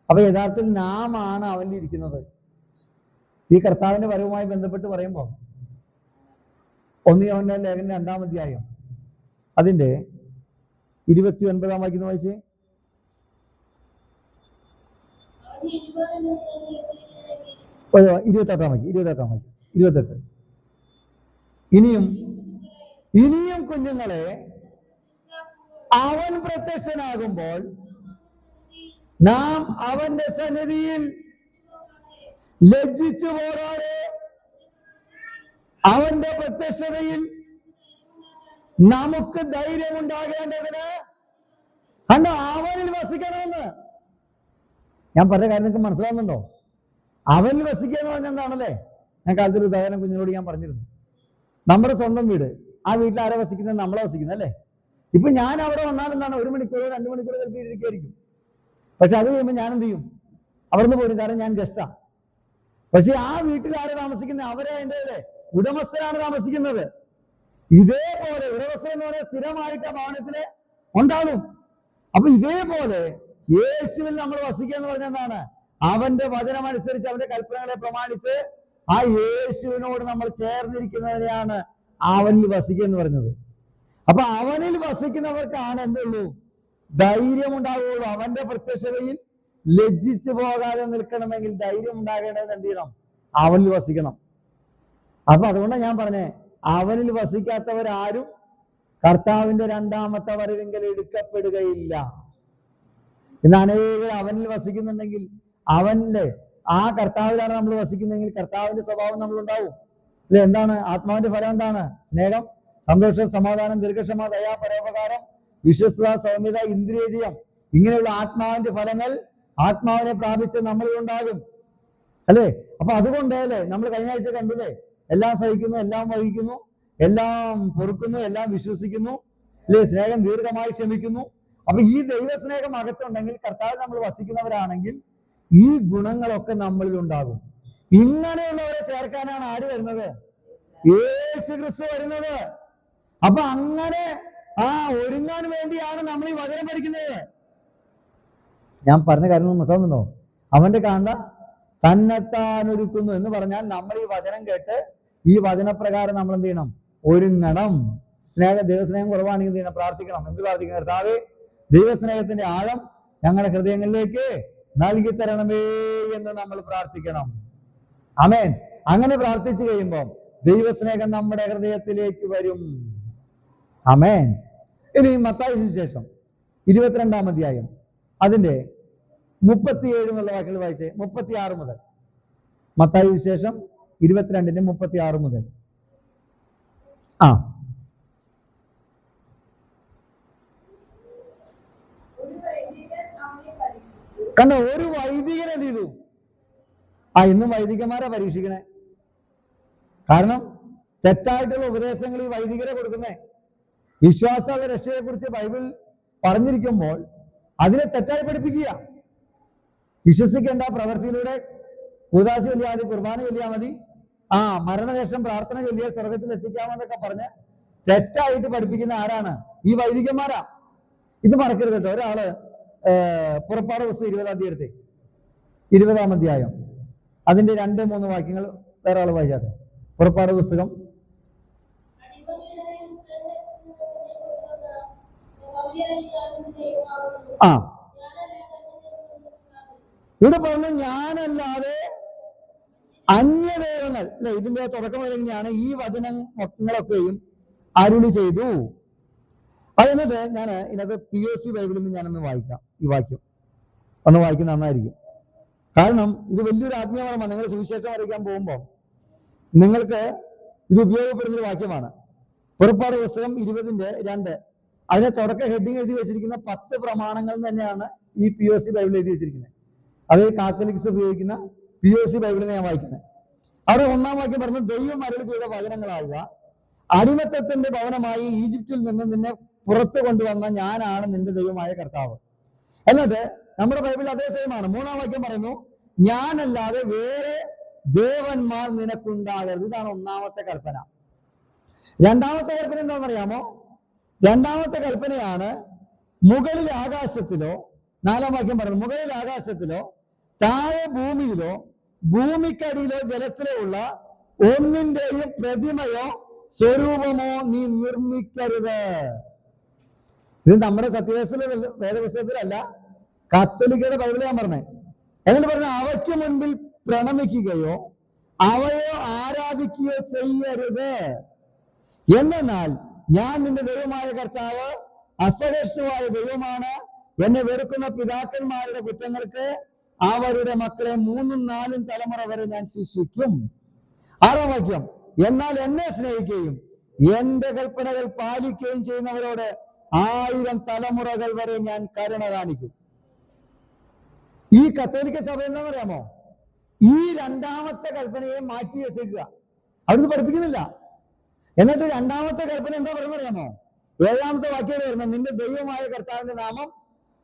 അപ്പൊ യഥാർത്ഥത്തിൽ നാം ആണ് അവനിൽ ഇരിക്കുന്നത്. ഈ കർത്താവിന്റെ വരവുമായി ബന്ധപ്പെട്ട് പറയുമ്പോൾ 1 യോഹന്നാൻ ലേഖനം 2-ാം അധ്യായം അതിന്റെ 29-ാം വാക്യം വായിച്ചേ. ഒരു 28-ാം വാക്യം 28. ഇനിയും കുഞ്ഞുങ്ങളെ, അവൻ പ്രത്യക്ഷനാകുമ്പോൾ നാം അവന്റെ സന്നിധിയിൽ ലജ്ജിച്ചു പോകാതെ അവന്റെ പ്രത്യക്ഷതയിൽ നമുക്ക് ധൈര്യമുണ്ടാകേണ്ടതിന് കണ്ടോ അവനിൽ വസിക്കണമെന്ന്. ഞാൻ പറഞ്ഞ കാര്യം നിങ്ങൾക്ക് മനസ്സിലാവുന്നുണ്ടോ? അവനിൽ വസിക്കുക എന്ന് പറഞ്ഞാൽ എന്താണല്ലേ? ഞാൻ കാലത്തൊരു ഉദാഹരണം കുഞ്ഞിനോട് ഞാൻ പറഞ്ഞിരുന്നു. നമ്മുടെ സ്വന്തം വീട്, ആ വീട്ടിൽ ആരെ വസിക്കുന്നത്? നമ്മളെ വസിക്കുന്നത് അല്ലേ? ഇപ്പൊ ഞാൻ അവിടെ വന്നാൽ എന്താണ്, 1 മണിക്കൂറോ 2 മണിക്കൂറോ ചിലപ്പോൾ ഇരിക്കുമായിരിക്കും. പക്ഷെ അത് കഴിയുമ്പോൾ ഞാൻ എന്ത് ചെയ്യും? അവിടുന്ന് പോരും. കാരണം ഞാൻ ഗസ്റ്റാ. പക്ഷെ ആ വീട്ടിൽ ആരെ താമസിക്കുന്നത്? അവരെ അതിന്റെ ഉടമസ്ഥരാണ് താമസിക്കുന്നത്. ഇതേപോലെ ഉടമസ്ഥൻ എന്ന് പറയുന്നത് സ്ഥിരമായിട്ട് ആ ഭവനത്തില് ഉണ്ടാകും. അപ്പൊ ഇതേപോലെ യേശുവിൽ നമ്മൾ വസിക്കുക എന്ന് പറഞ്ഞാൽ എന്താണ്? അവന്റെ വചനം അനുസരിച്ച് അവന്റെ കൽപ്പനകളെ പ്രമാണിച്ച് ആ യേശുവിനോട് നമ്മൾ ചേർന്നിരിക്കുന്നതിനെയാണ് അവനിൽ വസിക്കുക എന്ന് പറയുന്നത്. അപ്പൊ അവനിൽ വസിക്കുന്നവർക്കാണ് എന്തുള്ളൂ? ധൈര്യം ഉണ്ടാവുകയുള്ളൂ. അവന്റെ പ്രത്യക്ഷതയിൽ ലജ്ജിച്ചു പോകാതെ നിൽക്കണമെങ്കിൽ ധൈര്യം ഉണ്ടാകേണ്ടത് എന്ത് ചെയ്യണം? അവനിൽ വസിക്കണം. അപ്പൊ അതുകൊണ്ടാണ് ഞാൻ പറഞ്ഞേ, അവനിൽ വസിക്കാത്തവരാരും കർത്താവിന്റെ 2ാമത്തെ വരവിങ്കൽ എടുക്കപ്പെടുകയില്ല. ഇന്ന് അനേകർ അവനിൽ വസിക്കുന്നുണ്ടെങ്കിൽ, അവനിലെ ആ കർത്താവിലാണ് നമ്മൾ വസിക്കുന്നെങ്കിൽ കർത്താവിന്റെ സ്വഭാവം നമ്മൾ ഉണ്ടാവും അല്ലെ? എന്താണ് ആത്മാവിന്റെ ഫലം? എന്താണ്? സ്നേഹം, സന്തോഷം, സമാധാനം, ദീർഘക്ഷമ, ദയ, പരോപകാരം, വിശ്വസ്തത, സൗമ്യത, ഇന്ദ്രിയജയം. ഇങ്ങനെയുള്ള ആത്മാവിന്റെ ഫലങ്ങൾ ആത്മാവിനെ പ്രാപിച്ച് നമ്മളിൽ ഉണ്ടാകും അല്ലേ? അപ്പൊ അതുകൊണ്ട് അല്ലേ നമ്മൾ കഴിഞ്ഞ ആഴ്ച കണ്ടില്ലേ, എല്ലാം സഹിക്കുന്നു, എല്ലാം വഹിക്കുന്നു, എല്ലാം പൊറുക്കുന്നു, എല്ലാം വിശ്വസിക്കുന്നു അല്ലേ? സ്നേഹം ദീർഘമായി ക്ഷമിക്കുന്നു. അപ്പൊ ഈ ദൈവസ്നേഹം അകത്തുണ്ടെങ്കിൽ, കർത്താവ് നമ്മൾ വസിക്കുന്നവരാണെങ്കിൽ ഈ ഗുണങ്ങളൊക്കെ നമ്മളിൽ ഉണ്ടാകും. ഇങ്ങനെയുള്ളവരെ ചേർക്കാനാണ് ആര് വരുന്നത്? യേശു ക്രിസ്തു വരുന്നത്. അപ്പൊ അങ്ങനെ ഒരുങ്ങാൻ വേണ്ടിയാണ് നമ്മൾ ഈ വചനം പഠിക്കുന്നത്. ഞാൻ പറഞ്ഞ കാര്യം മനസ്സിലാവുന്നുണ്ടോ? അവന്റെ കാന്ത തന്നെത്താൻ ഒരുക്കുന്നു എന്ന് പറഞ്ഞാൽ നമ്മൾ ഈ വചനം കേട്ട് ഈ വചനപ്രകാരം നമ്മൾ എന്ത് ചെയ്യണം? ഒരുങ്ങണം. ദൈവസ്നേഹം കുറവാണെങ്കിൽ എന്ത് ചെയ്യണം? പ്രാർത്ഥിക്കണം. എന്ത് പ്രാർത്ഥിക്കണം? കർത്താവേ, ദൈവസ്നേഹത്തിന്റെ ആഴം ഞങ്ങളുടെ ഹൃദയങ്ങളിലേക്ക് നൽകി തരണമേ എന്ന് നമ്മൾ പ്രാർത്ഥിക്കണം. ആമേൻ. അങ്ങനെ പ്രാർത്ഥിച്ചു കഴിയുമ്പോൾ ദൈവസ്നേഹം നമ്മുടെ ഹൃദയത്തിലേക്ക് വരും. ആമേൻ. ഇനി മത്തായി സുവിശേഷം 22-ാം അധ്യായം അതിന്റെ 37 എന്നുള്ള വാക്കുകൾ വായിച്ചേ. 36 മുതൽ. മത്തായി സുവിശേഷം 22-ന്റെ 36 മുതൽ. കണ്ടോ? ഒരു വൈദികൻ എന്ത് ചെയ്തു? ഇന്നും വൈദികന്മാരെ പരീക്ഷിക്കണേ. കാരണം തെറ്റായിട്ടുള്ള ഉപദേശങ്ങൾ ഈ വൈദികരെ കൊടുക്കുന്നേ. വിശ്വാസ രക്ഷയെ കുറിച്ച് ബൈബിൾ പറഞ്ഞിരിക്കുമ്പോൾ അതിനെ തെറ്റായി പഠിപ്പിക്കുക. വിശ്വസിക്കേണ്ട, പ്രവൃത്തിയിലൂടെ കൂദാശ ചൊല്ലിയാൽ മതി, കുർബാന ചൊല്ലിയാൽ മതി, മരണശേഷം പ്രാർത്ഥന ചൊല്ലിയാൽ സ്വർഗത്തിൽ എത്തിക്കാമെന്നൊക്കെ പറഞ്ഞ് തെറ്റായിട്ട് പഠിപ്പിക്കുന്ന ആരാണ്? ഈ വൈദികന്മാരാ. ഇത് മറക്കരുത് കേട്ടോ. ഒരാള് പുറപ്പാട് പുസ്തകം 20-ാം അധ്യായം അതിന്റെ 2-3 വാക്യങ്ങൾ വേറെ ആള് വായിച്ചാട്ടെ. പുറപ്പാട് പുസ്തകം ഇവിടെ പറഞ്ഞു ഞാനല്ലാതെ അന്യദൈവങ്ങൾ അല്ലെ. ഇതിന്റെ തുടക്കം എങ്ങനെയാണ്? ഈ വചനങ്ങളൊക്കെയും അരുളി ചെയ്തു. അത് എന്നിട്ട് ഞാൻ ഇതിനകത്ത് POC ബൈബിളിൽ നിന്ന് ഞാനൊന്ന് വായിക്കാം. ഈ വാക്യം ഒന്ന് വായിക്കുന്ന നന്നായിരിക്കും. കാരണം ഇത് വലിയൊരു ആത്മീയമാണ്. നിങ്ങൾ സുവിശേഷം അറിയിക്കാൻ പോകുമ്പോൾ നിങ്ങൾക്ക് ഇത് ഉപയോഗപ്പെടുന്നൊരു വാക്യമാണ്. പുറപ്പാട് പുസ്തകം 20:2 അതിനെ തുടക്ക ഹെഡിങ് എഴുതി വെച്ചിരിക്കുന്ന 10 പ്രമാണങ്ങൾ തന്നെയാണ് ഈ POC ബൈബിൾ എഴുതി വെച്ചിരിക്കുന്നത്. അത് കാത്തലിക്സ് ഉപയോഗിക്കുന്ന POC ബൈബിളിൽ ഞാൻ വായിക്കുന്നത്. അവിടെ 1-ാം വാക്യം പറഞ്ഞു, ദൈവം അരുളി ചെയ്ത വചനങ്ങളാവുക, അടിമത്തത്തിന്റെ ഭവനമായി ഈജിപ്തിൽ നിന്ന് നിന്നെ പുറത്തു കൊണ്ടുവന്ന ഞാനാണ് നിന്റെ ദൈവമായ കർത്താവ്. എന്നിട്ട് നമ്മുടെ ബൈബിളിൽ അതേ സെയിമാണ്. 3-ാം വാക്യം പറയുന്നു, ഞാനല്ലാതെ വേറെ ദേവന്മാർ നിനക്കുണ്ടാകരുത്. ഇതാണ് 1-ാമത്തെ കൽപ്പന. 2-ാമത്തെ കൽപ്പന എന്താണെന്നറിയാമോ? 2-ാമത്തെ കൽപ്പനയാണ് മുകളിൽ ആകാശത്തിലോ, 4-ാം വാക്യം പറയുന്നു, മുകളിൽ ആകാശത്തിലോ താഴെ ഭൂമിയിലോ ഭൂമിക്കടിയിലോ ജലത്തിലോ ഉള്ള ഒന്നിന്റെയും പ്രതിമയോ സ്വരൂപമോ നീ നിർമ്മിക്കരുത്. ഇത് നമ്മുടെ വേദപുസ്തകത്തിലല്ല, കത്തോലിക്കയുടെ ബൈബിളിൽ ഞാൻ പറഞ്ഞത്. എന്നിട്ട് പറഞ്ഞ അവയ്ക്ക് മുൻപിൽ പ്രണമിക്കുകയോ അവയോ ആരാധിക്കുകയോ ചെയ്യരുത്. എന്നാൽ ഞാൻ നിന്റെ ദൈവമായ കർത്താവ് അസഹിഷ്ണുവായ ദൈവമാണ്. എന്നെ വെറുക്കുന്ന പിതാക്കന്മാരുടെ കുറ്റങ്ങൾക്ക് അവരുടെ മക്കളെ 3ഉം 4ഉം തലമുറ വരെ ഞാൻ ശിക്ഷിക്കും. 6-ാം വാക്യം, എന്നാൽ എന്നെ സ്നേഹിക്കുകയും എന്റെ കൽപ്പനകൾ പാലിക്കുകയും ചെയ്യുന്നവരോട് 1000 തലമുറകൾ വരെ ഞാൻ കരുണ കാണിക്കും. ഈ കത്തോലിക്ക സഭ എന്താണെന്ന് അറിയാമോ? ഈ 2-ാമത്തെ കൽപ്പനയെ മാറ്റി വെച്ചേക്കുക. അവിടുന്ന് പഠിപ്പിക്കുന്നില്ല. എന്നിട്ട് 2-ാമത്തെ കൽപ്പന എന്താ പറയുന്നത് അറിയാമോ? 7-ാമത്തെ വാക്യം വരുന്നത്, നിന്റെ ദൈവമായ കർത്താവിന്റെ നാമം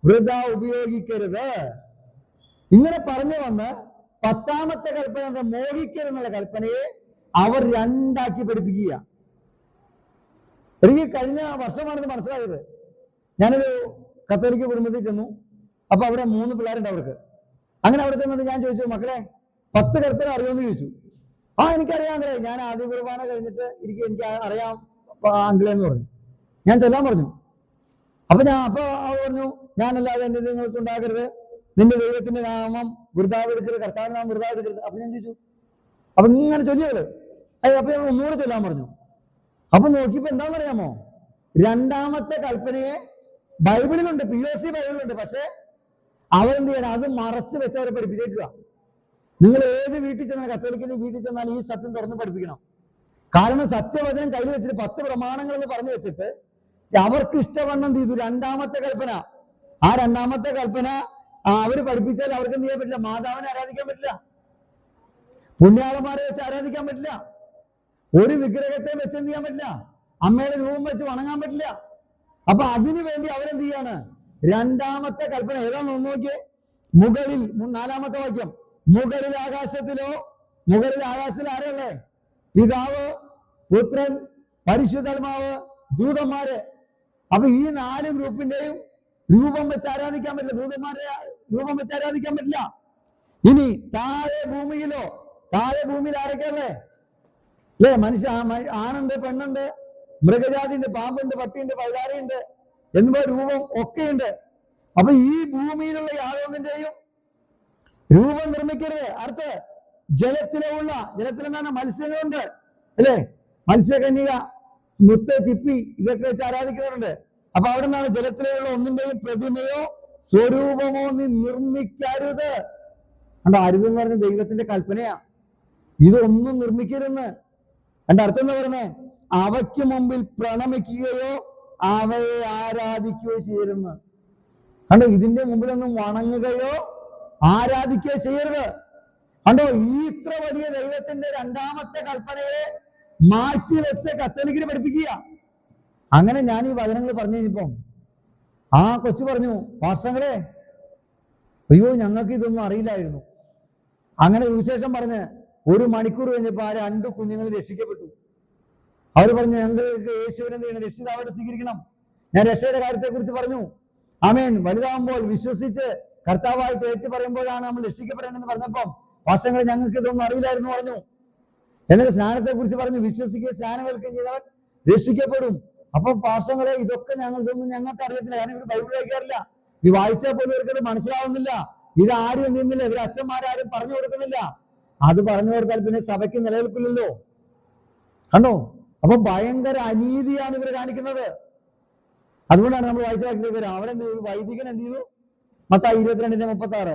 വൃഥ ഉപയോഗിക്കരുത്. ഇങ്ങനെ പറഞ്ഞു വന്ന് 10-ാമത്തെ കൽപ്പന എന്താ? മോഹിക്കരുതെന്നുള്ള കൽപ്പനയെ അവർ 2ആക്കി പഠിപ്പിക്കുക. എനിക്ക് കഴിഞ്ഞ വർഷമാണിത് മനസ്സിലായത്. ഞാനൊരു കത്തോലിക്ക കുടുംബത്തിൽ ചെന്നു. അപ്പൊ അവിടെ 3 പിള്ളേരുണ്ട് അവർക്ക്. അങ്ങനെ അവിടെ ചെന്നിട്ട് ഞാൻ ചോദിച്ചു, മക്കളെ 10 കൽപ്പന അറിയുമെന്ന് ചോദിച്ചു. എനിക്കറിയാം അങ്കിളെ, ഞാൻ ആദ്യ കുർബാന കഴിഞ്ഞിട്ട് എനിക്ക് അറിയാം അങ്കിളെ എന്ന് പറഞ്ഞു. ഞാൻ ചൊല്ലാൻ പറഞ്ഞു. അപ്പൊ അവൾ പറഞ്ഞു, ഞാനല്ലാതെ എന്റെ നിങ്ങൾക്ക് ഉണ്ടാകരുത്, നിന്റെ ദൈവത്തിന്റെ നാമം വൃഥാവെടുക്കരുത്, കർത്താവിന്റെ നാമം വൃഥാവെടുക്കരുത്. അപ്പൊ ഞാൻ ചോദിച്ചു, അപ്പൊ ഇങ്ങനെ ചൊല്ലിയവള്. അപ്പൊ ഞാൻ ഒന്നുകൂടെ ചൊല്ലാൻ പറഞ്ഞു. അപ്പൊ നോക്കിയപ്പോ എന്താണെന്നറിയാമോ? 2-ാമത്തെ കൽപ്പനയെ ബൈബിളിലുണ്ട്, POC ബൈബിളിലുണ്ട്. പക്ഷെ അവരെന്ത് ചെയ്യണം? അത് മറച്ചു വെച്ച് അവരെ പഠിപ്പിച്ചേക്കുക. നിങ്ങൾ ഏത് വീട്ടിൽ ചെന്നാൽ, കത്തോലിക്കന്റെ വീട്ടിൽ ചെന്നാൽ ഈ സത്യം തുറന്ന് പഠിപ്പിക്കണം. കാരണം സത്യവചനം കയ്യിൽ വെച്ചിട്ട് 10 പ്രമാണങ്ങൾ എന്ന് പറഞ്ഞു വെച്ചിട്ട് അവർക്ക് ഇഷ്ടവണ്ണം ചെയ്തു 2-ാമത്തെ കൽപ്പന. ആ 2-ാമത്തെ കൽപ്പന അവര് പഠിപ്പിച്ചാൽ അവർക്ക് എന്ത് ചെയ്യാൻ പറ്റില്ല? മാതാവിനെ ആരാധിക്കാൻ പറ്റില്ല, പുണ്യാളന്മാരെ വെച്ച് ആരാധിക്കാൻ പറ്റില്ല, ഒരു വിഗ്രഹത്തെ വെച്ച് എന്ത് ചെയ്യാൻ പറ്റില്ല, അമ്മയുടെ രൂപം വെച്ച് വണങ്ങാൻ പറ്റില്ല. അപ്പൊ അതിനു വേണ്ടി അവരെന്ത് ചെയ്യാണ്? 2-ാമത്തെ കൽപ്പന ഏതാന്ന് നോക്കിയേ. മുകളിൽ 4-ാമത്തെ വാക്യം, മുകളിൽ ആകാശത്തിലോ, മുകളിൽ ആകാശത്തിൽ ആരല്ലേ? പിതാവ്, പുത്രൻ, പരിശുദ്ധാത്മാവ്, ദൂതന്മാര്. അപ്പൊ ഈ 4 ഗ്രൂപ്പിന്റെയും രൂപം വെച്ച് ആരാധിക്കാൻ പറ്റില്ല, ദൂതന്മാരെ രൂപം വെച്ച് ആരാധിക്കാൻ പറ്റില്ല. ഇനി താഴെ ഭൂമിയിലോ, താഴെ ഭൂമിയിൽ ആരൊക്കെയല്ലേ? അല്ലേ? മനുഷ്യ ആണുണ്ട്, പെണ്ണുണ്ട്, മൃഗജാതിയുണ്ട്, പാമ്പുണ്ട്, പട്ടിയുണ്ട്, പഴുതാരയുണ്ട് എന്നിവ രൂപം ഒക്കെയുണ്ട്. അപ്പൊ ഈ ഭൂമിയിലുള്ള യാതൊന്നിന്റെയും രൂപം നിർമ്മിക്കരുത്. അടുത്ത് ജലത്തിലെന്താണ്? മത്സ്യങ്ങളുണ്ട്, അല്ലേ? മത്സ്യകന്യക, മുത്ത്, ചിപ്പി ഇതൊക്കെ വെച്ച് ആരാധിക്കുന്നവരുണ്ട്. അപ്പൊ അവിടെ നിന്നാണ് ജലത്തിലുള്ള ഒന്നിന്റെയും പ്രതിമയോ സ്വരൂപമോ നീ നിർമ്മിക്കരുത്. കണ്ടോ? അരുതെന്ന് പറഞ്ഞ ദൈവത്തിന്റെ കൽപ്പനയാ. ഇതൊന്നും നിർമ്മിക്കരുതെന്ന്. എന്റെ അർത്ഥം എന്താ പറയുന്നേ? അവയ്ക്ക് മുമ്പിൽ പ്രണമിക്കുകയോ അവയെ ആരാധിക്കുകയോ ചെയ്യരുന്ന്. കണ്ടോ? ഇതിന്റെ മുമ്പിലൊന്നും വണങ്ങുകയോ ആരാധിക്കുകയോ ചെയ്യരുത്. കണ്ടോ? ഈ ഇത്ര വലിയ ദൈവത്തിന്റെ 2-ാമത്തെ കൽപ്പനയെ മാറ്റിവെച്ച് കത്തോലിക്കിന് പഠിപ്പിക്കുക. അങ്ങനെ ഞാൻ ഈ വചനങ്ങൾ പറഞ്ഞു കഴിഞ്ഞപ്പോ കൊച്ചു പറഞ്ഞു, പാസ്റ്റങ്ങളെ, അയ്യോ ഞങ്ങൾക്ക് ഇതൊന്നും അറിയില്ലായിരുന്നു. അങ്ങനെ വിശേഷം പറഞ്ഞ് 1 മണിക്കൂർ കഴിഞ്ഞപ്പോ ആ 2 കുഞ്ഞുങ്ങൾ രക്ഷിക്കപ്പെട്ടു. അവർ പറഞ്ഞു, ഞങ്ങൾക്ക് യേശുവിനെ എന്ത് ചെയ്യണം? രക്ഷിതാവായിട്ട് സ്വീകരിക്കണം. ഞാൻ രക്ഷയുടെ കാര്യത്തെ കുറിച്ച് പറഞ്ഞു. ആമേൻ. വലുതാകുമ്പോൾ വിശ്വസിച്ച് കർത്താവായിട്ട് ഏറ്റു പറയുമ്പോഴാണ് നമ്മൾ രക്ഷിക്കപ്പെടേണ്ടതെന്ന് പറഞ്ഞപ്പം പാസ്റ്റങ്ങളെ ഞങ്ങൾക്ക് ഇതൊന്നും അറിയില്ലായിരുന്നു പറഞ്ഞു. എന്നിട്ട് സ്നാനത്തെ കുറിച്ച് പറഞ്ഞു, വിശ്വസിക്കുകയും സ്നാനമേൽക്കുകയും ചെയ്തവൻ രക്ഷിക്കപ്പെടും. അപ്പൊ പാസ്റ്റങ്ങളെ, ഇതൊന്നും ഞങ്ങൾക്ക് അറിയത്തില്ല. കാരണം ഇവർ ബൈബിൾ വായിക്കാറില്ല. ഈ വായിച്ചാൽ പോലും ഇവർക്കത് മനസ്സിലാവുന്നില്ല. ഇതാരും എന്ത് ചെയ്യുന്നില്ല, ഇവർ അച്ഛന്മാരാരും പറഞ്ഞു കൊടുക്കുന്നില്ല. അത് പറഞ്ഞു കൊടുത്താൽ പിന്നെ സഭയ്ക്ക് നിലനിൽപ്പില്ലല്ലോ. കണ്ടോ? അപ്പൊ ഭയങ്കര അനീതിയാണ് ഇവർ കാണിക്കുന്നത്. അതുകൊണ്ടാണ് നമ്മൾ വായിച്ച വാക്കിലേക്ക് വരാം. അവിടെ വൈദികൻ എന്ത് ചെയ്തു? മത്തായി 22:36.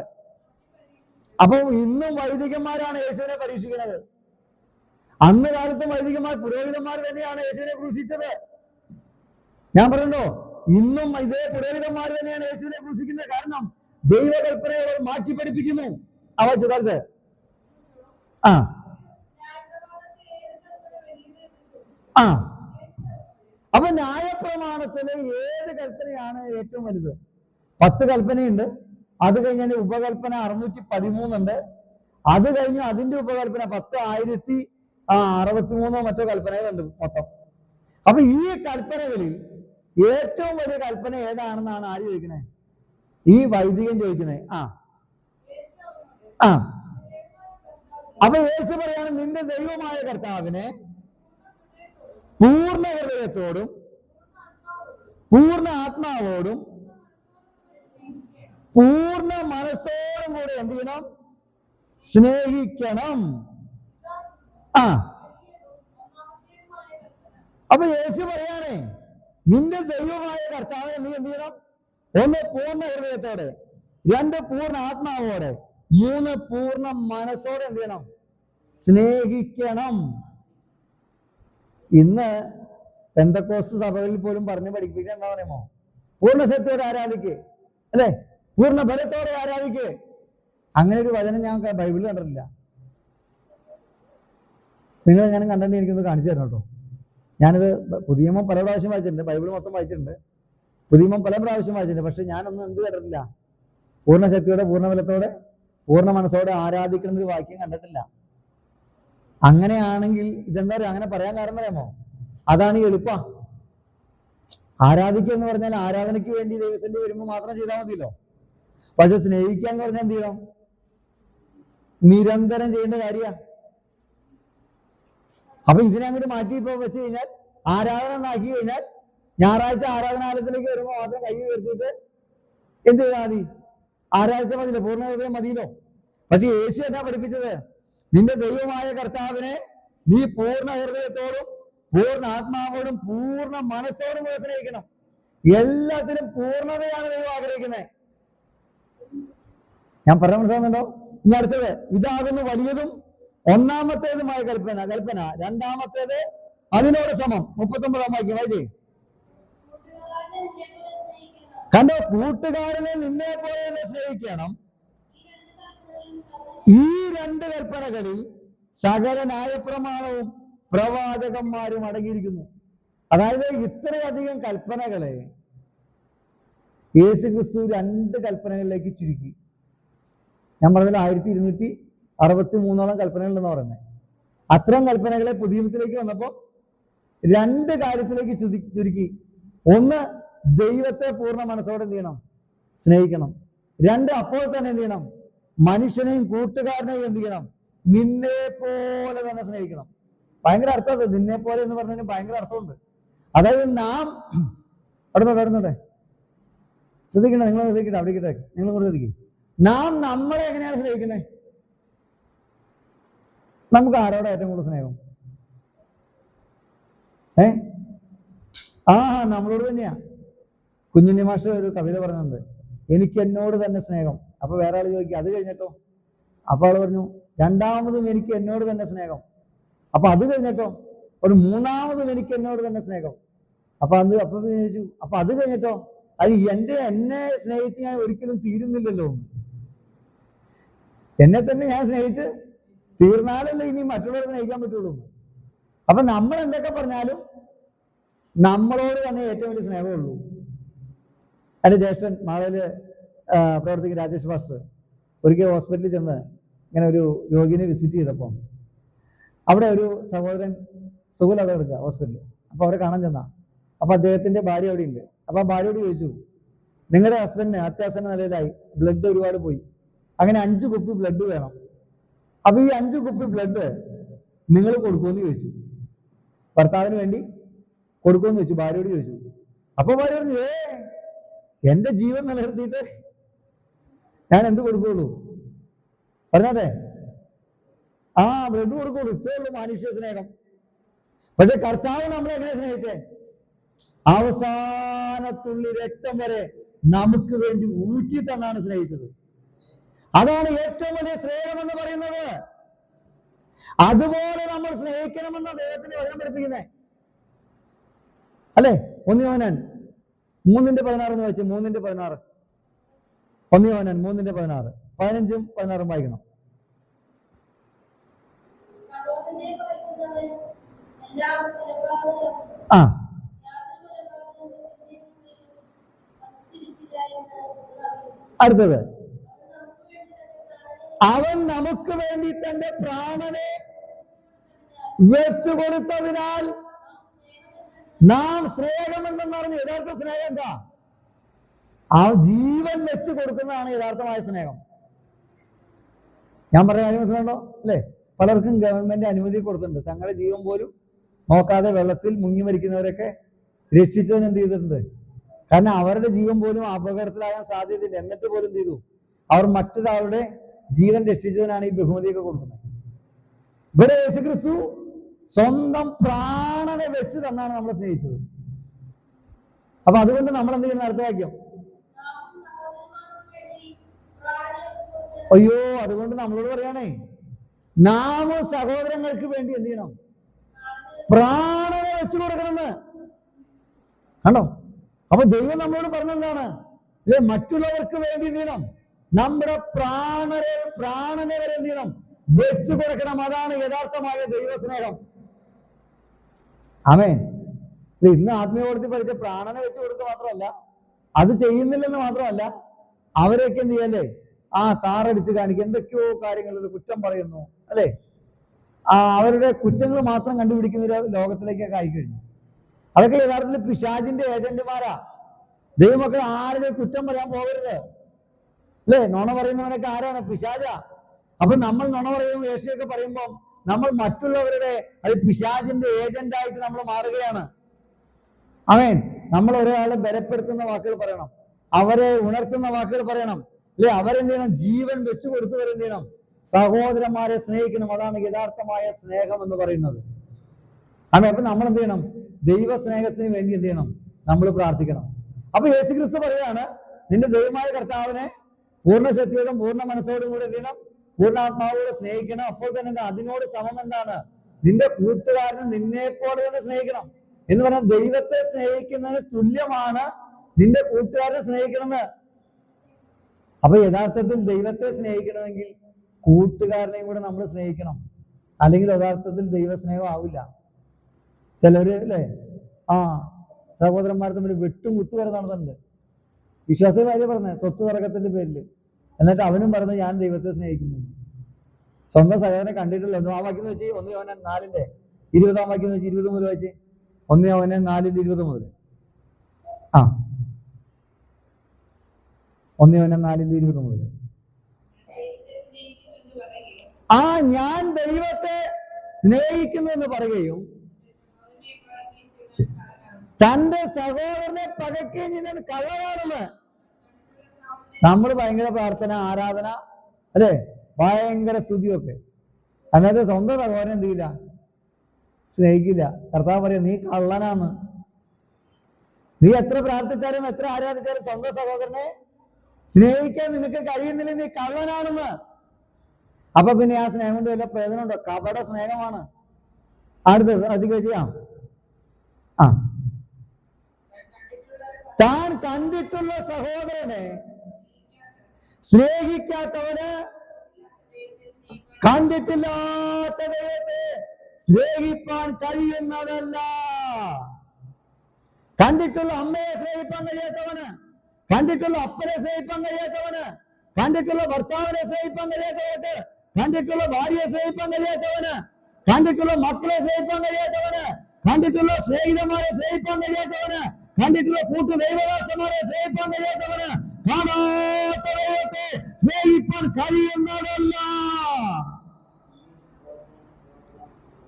അപ്പൊ ഇന്നും വൈദികന്മാരാണ് യേശുവിനെ പരീക്ഷിക്കുന്നത്. അന്ന് കാലത്തും വൈദികന്മാർ, പുരോഹിതന്മാർ തന്നെയാണ് യേശുവിനെ ക്രൂശിച്ചത്. ഞാൻ പറഞ്ഞോ, ഇന്നും ഇതേ പുരോഹിതന്മാർ തന്നെയാണ് യേശുവിനെ ക്രൂശിക്കുന്നത്. കാരണം ദൈവകൽപ്പനയെ അവർ മാറ്റി പഠിപ്പിക്കുന്നു. അവ ചുതാർത്ത് ആ ആ അപ്പൊ ന്യായപ്രമാണത്തില് 7 കൽപ്പനയാണ് ഏറ്റവും വലുത്. 10 കൽപ്പനയുണ്ട്. അത് കഴിഞ്ഞാൽ ഉപകൽപ്പന 613 ഉണ്ട്. അത് കഴിഞ്ഞ് അതിന്റെ ഉപകൽപ്പന 10,1063 മറ്റോ കൽപ്പനകളുണ്ട് മൊത്തം. അപ്പൊ ഈ കൽപ്പനകളിൽ ഏറ്റവും വലിയ കൽപ്പന ഏതാണെന്നാണ് ആര് ചോദിക്കണേ? ഈ വൈദികൻ ചോദിക്കണേ. അപ്പൊ യേശു പറയാണ്, നിന്റെ ദൈവമായ കർത്താവിനെ പൂർണ്ണ ഹൃദയത്തോടും പൂർണ്ണ ആത്മാവോടും പൂർണ്ണ മനസ്സോടും കൂടെ എന്ത് ചെയ്യണം? സ്നേഹിക്കണം. അപ്പൊ യേശു പറയാണേ, നിന്റെ ദൈവമായ കർത്താവിനെ നീ എന്ത് ചെയ്യണം? 1 പൂർണ്ണ ഹൃദയത്തോടെ, 2 പൂർണ്ണ ആത്മാവോടെ, 3 പൂർണ്ണ മനസ്സോടെ എന്ത് ചെയ്യണം? സ്നേഹിക്കണം. ഇന്ന് പെന്തക്കോസ്ത് സഭകളിൽ പോലും പറഞ്ഞ് പഠിപ്പിക്കാൻ എന്താ പറയുമോ? പൂർണ്ണ ശക്തിയോടെ ആരാധിക്ക്, അല്ലെ? പൂർണ്ണ ബലത്തോടെ ആരാധിക്ക്. അങ്ങനെ ഒരു വചനം ഞാൻ ബൈബിളിൽ കണ്ടിട്ടില്ല. നിങ്ങൾ ഞാൻ കണ്ടിട്ട് എനിക്കൊന്ന് കാണിച്ചു തരണം കേട്ടോ. ഞാനിത് പുതിയ നിയമം പല പ്രാവശ്യം വായിച്ചിട്ടുണ്ട്, ബൈബിൾ മൊത്തം വായിച്ചിട്ടുണ്ട്, പുതിയ നിയമം പല പ്രാവശ്യം വായിച്ചിട്ടുണ്ട്. പക്ഷെ ഞാനൊന്നും എന്ത് കണ്ടിട്ടില്ല? പൂർണ്ണ ശക്തിയോടെ, പൂർണ്ണ ബലത്തോടെ, പൂർണ്ണ മനസ്സോടെ ആരാധിക്കണം എന്നൊരു വാക്യം കണ്ടിട്ടില്ല. അങ്ങനെയാണെങ്കിൽ ഇതെന്താ പറയുക? അങ്ങനെ പറയാൻ കാരണം അറിയാമോ? അതാണ് ഈ എളുപ്പ. ആരാധിക്കുക എന്ന് പറഞ്ഞാൽ ആരാധനയ്ക്ക് വേണ്ടി ദൈവസന്നിധി വരുമ്പോൾ മാത്രം ചെയ്താൽ മതിയല്ലോ. പക്ഷെ സ്നേഹിക്കുക എന്ന് പറഞ്ഞാൽ എന്ത് ചെയ്യണം? നിരന്തരം ചെയ്യേണ്ട കാര്യമാണ്. അപ്പൊ ഇതിനെ അങ്ങോട്ട് മാറ്റി ഇപ്പൊ വെച്ച് കഴിഞ്ഞാൽ, ആരാധന എന്നാക്കി കഴിഞ്ഞാൽ, ഞായറാഴ്ച ആരാധനാലയത്തിലേക്ക് വരുമ്പോൾ മാത്രം കൈ ഉയർത്തിയിട്ട് എന്ത് ചെയ്താൽ മതി? ആരാധിച്ച മതിയല്ലോ, പൂർണ്ണ ഹൃദയം മതിയല്ലോ. പക്ഷെ യേശു എന്നാ പഠിപ്പിച്ചത്? നിന്റെ ദൈവമായ കർത്താവിനെ നീ പൂർണ്ണ ഹൃദയത്തോടും പൂർണ്ണ ആത്മാവോടും പൂർണ്ണ മനസ്സോടും കൂടെ സ്നേഹിക്കണം. എല്ലാത്തിലും പൂർണ്ണതയാണ് ദൈവം ആഗ്രഹിക്കുന്നത്. ഞാൻ പറഞ്ഞ മനസ്സിലാകുന്നുണ്ടോ? ഇനി അടുത്തത്, ഇതാകുന്നു വലിയതും ഒന്നാമത്തേതുമായ കൽപ്പന. രണ്ടാമത്തേത് അതിനോട് സമം. 39-ാം വാക്യം വായിച്ചേ. കണ്ടോ? കൂട്ടുകാരനെ നിന്നെ പോലെ സ്നേഹിക്കണം. ഈ 2 കൽപ്പനകളിൽ സകല ന്യായപ്രമാണവും പ്രവാചകന്മാരും അടങ്ങിയിരിക്കുന്നു. അതായത് ഇത്രയധികം കൽപ്പനകളെ യേശു ക്രിസ്തു 2 കൽപ്പനകളിലേക്ക് ചുരുക്കി. ഞാൻ പറഞ്ഞത് 1263 കൽപ്പനകളുണ്ടെന്ന് പറയുന്നത്. അത്തരം കൽപ്പനകളെ പുതിയ നിയമത്തിലേക്ക് വന്നപ്പോൾ 2 കാര്യത്തിലേക്ക് ചുരുക്കി. ഒന്ന്, ദൈവത്തെ പൂർണ്ണ മനസ്സോടെ എന്ത് ചെയ്യണം? സ്നേഹിക്കണം. 2, അപ്പോൾ തന്നെ എന്ത് ചെയ്യണം? മനുഷ്യനെയും കൂട്ടുകാരനെയും എന്ത് ചെയ്യണം? നിന്നെ പോലെ തന്നെ സ്നേഹിക്കണം. ഭയങ്കര അർത്ഥം. നിന്നെ പോലെ എന്ന് പറഞ്ഞതിന് ഭയങ്കര അർത്ഥമുണ്ട്. അതായത് നാം അടുത്തോട്ടെ ശ്രദ്ധിക്കണേ, നിങ്ങൾ ശ്രദ്ധിക്കട്ടെ, അവിടെ കിട്ടെ, നിങ്ങൾ കൂടെ ശ്രദ്ധിക്കും. നാം നമ്മളെ എങ്ങനെയാണ് സ്നേഹിക്കുന്നത്? നമുക്ക് ആരോടെ ഏറ്റവും കൂടുതൽ സ്നേഹം? നമ്മളോട് തന്നെയാ. കുഞ്ഞുണ്ണി മാഷ് ഒരു കവിത പറഞ്ഞിട്ടുണ്ട്, എനിക്ക് എന്നോട് തന്നെ സ്നേഹം. അപ്പൊ വേറെ ആൾ ചോദിക്കും, അത് കഴിഞ്ഞിട്ടോ? അപ്പൊ ആള് പറഞ്ഞു, രണ്ടാമതും എനിക്ക് എന്നോട് തന്നെ സ്നേഹം. അപ്പൊ അത് കഴിഞ്ഞിട്ടോ? ഒരു മൂന്നാമതും എനിക്ക് എന്നോട് തന്നെ സ്നേഹം. അപ്പൊ ചോദിച്ചു, അപ്പൊ അത് കഴിഞ്ഞിട്ടോ? അത് എന്നെ സ്നേഹിച്ച് ഞാൻ ഒരിക്കലും തീരുന്നില്ലല്ലോ. എന്നെ തന്നെ ഞാൻ സ്നേഹിച്ച് തീർന്നാലല്ലേ ഇനി മറ്റുള്ളവരെ സ്നേഹിക്കാൻ പറ്റുള്ളൂ. അപ്പൊ നമ്മൾ എന്തൊക്കെ പറഞ്ഞാലും നമ്മളോട് തന്നെ ഏറ്റവും വലിയ സ്നേഹമുള്ളൂ. എൻ്റെ ജ്യേഷ്ഠൻ മാവേല് പ്രവർത്തിക്കുന്ന രാജേഷ് മാസ്റ്റർ ഒരിക്കൽ ഹോസ്പിറ്റലിൽ ചെന്ന് ഇങ്ങനെ ഒരു രോഗിനെ വിസിറ്റ് ചെയ്തപ്പോൾ അവിടെ ഒരു സഹോദരൻ സുഖമില്ലാതെ എടുക്കുക ഹോസ്പിറ്റലിൽ. അപ്പോൾ അവരെ കാണാൻ ചെന്നാ. അപ്പൊ അദ്ദേഹത്തിന്റെ ഭാര്യ അവിടെ ഉണ്ട്. അപ്പൊ ആ ഭാര്യയോട് ചോദിച്ചു, നിങ്ങളുടെ ഹസ്ബൻഡിന് അത്യാസന്ന നിലയിലായി, ബ്ലഡ് ഒരുപാട് പോയി, അങ്ങനെ 5 കുപ്പി ബ്ലഡ് വേണം. അപ്പൊ ഈ 5 കുപ്പി ബ്ലഡ് നിങ്ങൾ കൊടുക്കുമെന്ന് ചോദിച്ചു. ഭർത്താവിന് വേണ്ടി കൊടുക്കുമെന്ന് ചോദിച്ചു, ഭാര്യയോട് ചോദിച്ചു. അപ്പൊ ഭാര്യ പറഞ്ഞു, എന്റെ ജീവൻ നിലനിർത്തിയിട്ട് ഞാൻ എന്ത് കൊടുക്കുള്ളൂ? പറഞ്ഞാട്ടെ, ആ ബ്രെഡ് കൊടുക്കുള്ളൂ. ഇത്രേ ഉള്ളൂ മാനുഷ്യ സ്നേഹം. പക്ഷെ കർത്താവ് നമ്മളെ എങ്ങനെ സ്നേഹിച്ചേ? അവസാനത്തുള്ളി രക്തം വരെ നമുക്ക് വേണ്ടി ഊറ്റി തന്നാണ് സ്നേഹിച്ചത്. അതാണ് ഏറ്റവും വലിയ സ്നേഹം എന്ന് പറയുന്നത്. അതുപോലെ നമ്മൾ സ്നേഹിക്കണമെന്ന് ദൈവത്തിന്റെ വചനം പഠിപ്പിക്കുന്നേ അല്ലേ? 1 യോഹന്നാൻ 3:16 എന്ന് വെച്ച് 3:16. 1 യോഹന്നാൻ 3:16, 15ഉം 16ഉം വായിക്കണം. ആ അടുത്തത്, അവൻ നമുക്ക് വേണ്ടി തന്റെ പ്രാണനെ വെച്ചു കൊടുത്തതിനാൽ നാം സ്നേഹമെന്ന് പറഞ്ഞു. യഥാർത്ഥ സ്നേഹം എന്താ? ആ ജീവൻ വെച്ച് കൊടുക്കുന്നതാണ് യഥാർത്ഥമായ സ്നേഹം. ഞാൻ പറഞ്ഞ കാര്യം മനസ്സിലുണ്ടോ അല്ലേ? പലർക്കും ഗവൺമെന്റ് അനുമതി കൊടുത്തിട്ടുണ്ട്. തങ്ങളുടെ ജീവൻ പോലും നോക്കാതെ വെള്ളത്തിൽ മുങ്ങി മരിക്കുന്നവരൊക്കെ രക്ഷിച്ചതിന് എന്ത് ചെയ്തിട്ടുണ്ട്? കാരണം അവരുടെ ജീവൻ പോലും അപകടത്തിലാകാൻ സാധ്യതയില്ല. എന്നിട്ട് പോലും എന്ത് ചെയ്തു? അവർ മറ്റൊരാളുടെ ജീവൻ രക്ഷിച്ചതിനാണ് ഈ ബഹുമതിയൊക്കെ കൊടുക്കുന്നത്. ഇവിടെ യേശുക്രിസ്തു സ്വന്തം പ്രാണനെ വെച്ച് തന്നാണ് നമ്മളെ സ്നേഹിച്ചത്. അപ്പൊ അതുകൊണ്ട് നമ്മൾ എന്ത് ചെയ്യണം? അടുത്ത വാക്യം, അയ്യോ, അതുകൊണ്ട് നമ്മളോട് പറയണേ, നാം സഹോദരങ്ങൾക്ക് വേണ്ടി എന്ത് ചെയ്യണം? പ്രാണനെ വെച്ചു കൊടുക്കണമെന്ന്. കണ്ടോ? അപ്പൊ ദൈവം നമ്മളോട് പറഞ്ഞെന്താണ്? അല്ലെ, മറ്റുള്ളവർക്ക് വേണ്ടി എന്ത് ചെയ്യണം? നമ്മുടെ പ്രാണനെ വരെ എന്ത് ചെയ്യണം? വെച്ചു കൊടുക്കണം. അതാണ് യഥാർത്ഥമായ ദൈവസ്നേഹം. ആമേൻ. ഇന്ന് ആത്മീയ കോളേജിൽ പഠിച്ച പ്രാണനെ വെച്ചു കൊടുക്കുക മാത്രമല്ല, അത് ചെയ്യുന്നില്ലെന്ന് മാത്രമല്ല, അവരെയൊക്കെ എന്ത് ചെയ്യല്ലേ? താറടിച്ച് കാണിക്കുക, എന്തൊക്കെയോ കാര്യങ്ങളിൽ കുറ്റം പറയുന്നു അല്ലെ? അവരുടെ കുറ്റങ്ങൾ മാത്രം കണ്ടുപിടിക്കുന്ന ഒരു ലോകത്തിലേക്കൊക്കെ ആയിക്കഴിഞ്ഞു. അതൊക്കെ യഥാർത്ഥത്തിൽ പിശാചിന്റെ ഏജന്റുമാരാ. ദൈവമക്കൾ ആരുടെ കുറ്റം പറയാൻ പോകരുത് അല്ലെ? നുണ പറയുന്നവനൊക്കെ ആരാണ്? പിശാചാ. അപ്പൊ നമ്മൾ നുണ പറയുമ്പോൾ യേശുവൊക്കെ പറയുമ്പോൾ നമ്മൾ മറ്റുള്ളവരുടെ അത് പിശാചിന്റെ ഏജന്റായിട്ട് നമ്മൾ മാറുകയാണ്. ആമേൻ. നമ്മൾ ഒരാളെ ബലപ്പെടുത്തുന്ന വാക്കുകൾ പറയണം, അവരെ ഉണർത്തുന്ന വാക്കുകൾ പറയണം അല്ലെ? അവരെന്ത് ചെയ്യണം? ജീവൻ വെച്ചു കൊടുത്തവരെന്ത് ചെയ്യണം? സഹോദരന്മാരെ സ്നേഹിക്കണം. അതാണ് യഥാർത്ഥമായ സ്നേഹം എന്ന് പറയുന്നത്. ആമേൻ. അപ്പൊ നമ്മൾ എന്ത് ചെയ്യണം? ദൈവ സ്നേഹത്തിന് വേണ്ടി എന്ത് ചെയ്യണം? നമ്മൾ പ്രാർത്ഥിക്കണം. അപ്പൊ യേശുക്രിസ്തു പറയാണ്, നിന്റെ ദൈവമായ കർത്താവിനെ പൂർണ്ണ ശക്തിയോടും പൂർണ്ണ മനസ്സോടും കൂടെ എന്ത് ചെയ്യണം? പൂർണ്ണാത്മാവോടെ സ്നേഹിക്കണം. അപ്പോൾ തന്നെ അതിനോട് സമം എന്താണ്? നിന്റെ കൂട്ടുകാരനെ നിന്നെ പോലെ തന്നെ സ്നേഹിക്കണം എന്ന് പറഞ്ഞാൽ ദൈവത്തെ സ്നേഹിക്കുന്നതിന് തുല്യമാണ് നിന്റെ കൂട്ടുകാരനെ സ്നേഹിക്കണമെന്ന്. അപ്പൊ യഥാർത്ഥത്തിൽ ദൈവത്തെ സ്നേഹിക്കണമെങ്കിൽ കൂട്ടുകാരനെയും കൂടെ നമ്മൾ സ്നേഹിക്കണം. അല്ലെങ്കിൽ യഥാർത്ഥത്തിൽ ദൈവസ്നേഹം ആവില്ല. ചിലര് അല്ലേ, സഹോദരന്മാർ തമ്മിൽ വെട്ടും കുത്തു വരെ നടത്തുന്നുണ്ട്. വിശ്വാസികൾ കാര്യം പറഞ്ഞത് സ്വത്ത് തർക്കത്തിന്റെ പേരില്. എന്നിട്ട് അവനും പറഞ്ഞത് ഞാൻ ദൈവത്തെ സ്നേഹിക്കുന്നു. സ്വന്തം സഹോദരനെ കണ്ടിട്ടില്ല. ആ വാക്യം വെച്ച് 1 യോഹന്നാൻ 4:20 വാക്യം വെച്ച് 20 മുതൽ വായിച്ച്. 1 യോഹന്നാൻ 4:20 മുതൽ. 1 യോഹന്നാൻ 4:20 മുതൽ. ഞാൻ ദൈവത്തെ സ്നേഹിക്കുന്നു എന്ന് പറയുകയും തന്റെ സഹോദരനെ പകയ്ക്കുകയും ചെയ്യുന്ന കള്ളനാണെന്ന്. നമ്മൾ ഭയങ്കര പ്രാർത്ഥന, ആരാധന അല്ലെ, ഭയങ്കര സ്തുതിയൊക്കെ, എന്നിട്ട് സ്വന്തം സഹോദരൻ എന്ത് ചെയ്യില്ല? സ്നേഹിക്കില്ല. കർത്താവ് പറയാം, നീ കള്ളനാന്ന്. നീ എത്ര പ്രാർത്ഥിച്ചാലും എത്ര ആരാധിച്ചാലും സ്വന്തം സഹോദരനെ സ്നേഹിക്കാൻ നിനക്ക് കഴിയുന്നില്ല, നീ കള്ളനാണെന്ന്. അപ്പൊ പിന്നെ ആ സ്നേഹം കൊണ്ട് വല്ല പ്രയോജനമുണ്ടോ? കപട സ്നേഹമാണ്. അടുത്തത് അധികം ചെയ്യാം. താൻ കണ്ടിട്ടുള്ള സഹോദരനെ സ്നേഹിക്കാത്തവന് കണ്ടിട്ടില്ലാത്ത ദൈവത്തെ സ്നേഹിപ്പാൻ കഴിയുന്നതല്ല. കണ്ടിട്ടുള്ള അമ്മയെ സ്നേഹിപ്പാൻ കഴിയാത്തവന്, കണ്ടിട്ടുള്ള അപ്പനെ സ്നേഹിപ്പാൻ കഴിയാത്തവന്, കണ്ടിട്ടുള്ള ഭർത്താവിനെ സ്നേഹിപ്പാൻ കഴിയാത്തവർക്ക്, കണ്ടിട്ടുള്ള ഭാര്യയെ സ്നേഹിപ്പാൻ കഴിയാത്തവന്, കണ്ടിട്ടുള്ള മക്കളെ സ്നേഹിപ്പാൻ കഴിയാത്തവന്, കണ്ടിട്ടുള്ള സ്നേഹിതന്മാരെ സ്നേഹിപ്പാൻ കഴിയാത്തവന്, കണ്ടിട്ടുള്ള കൂട്ടു ദൈവദാസന്മാരെ സ്നേഹിപ്പാൻ കഴിയാത്തവന് കാണാത്ത ദൈവത്തെ സ്നേഹിപ്പാൻ കഴിയുന്നതല്ല.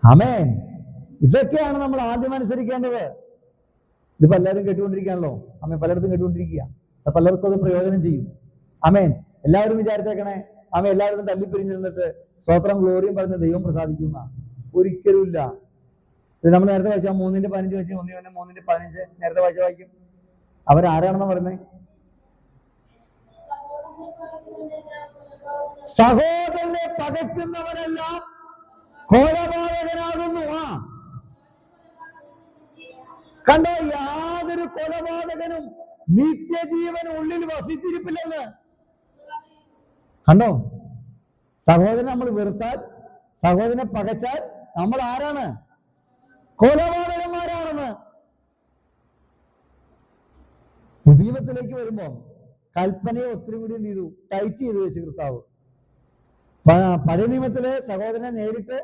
ആമേൻ. ഇതൊക്കെയാണ് നമ്മൾ ആദ്യം അനുസരിക്കേണ്ടത്. ഇതിപ്പോ എല്ലാവരും കേട്ടുകൊണ്ടിരിക്കുകയാണല്ലോ. ആമേൻ. പലയിടത്തും കേട്ടുകൊണ്ടിരിക്കുക. പലർക്കും അത് പ്രയോജനം ചെയ്യും. ആമേൻ. എല്ലാവരും വിചാരിച്ചേക്കണേ അവൻ എല്ലാവരും തല്ലിപ്പിരിഞ്ഞിരുന്നിട്ട് സ്വത്രം ഗ്ലോറിയും പറഞ്ഞ് ദൈവം പ്രസാദിക്കുന്ന ഒരിക്കലുമില്ല. ഇത് നമ്മൾ നേരത്തെ വായിച്ചു 3:15 വെച്ച് 1:3:15 നേരത്തെ വായിക്കും. അവരാരാണെന്ന് പറയുന്നത്? സഹോദരനെ പകയ്ക്കുന്നവനെല്ലാം കൊലപാതകനാകുന്നു. കണ്ടോ, യാതൊരു കൊലപാതകനും നിത്യജീവൻ ഉള്ളിൽ വസിച്ചിരിപ്പില്ലെന്ന്. കണ്ടോ, സഹോദരനെ നമ്മൾ വെറുത്താൽ, സഹോദരനെ പകച്ചാൽ നമ്മൾ ആരാണ്? കൊലപാതകന്മാരാണെന്ന്. നിയമത്തിലേക്ക് വരുമ്പോ കൽപ്പനയെ ഒത്തിരി കൂടി എന്ത് ചെയ്തു? ടൈറ്റ് ചെയ്തു യേശു കർത്താവ്. പഴയ നിയമത്തില് സഹോദരനെ നേരിട്ട്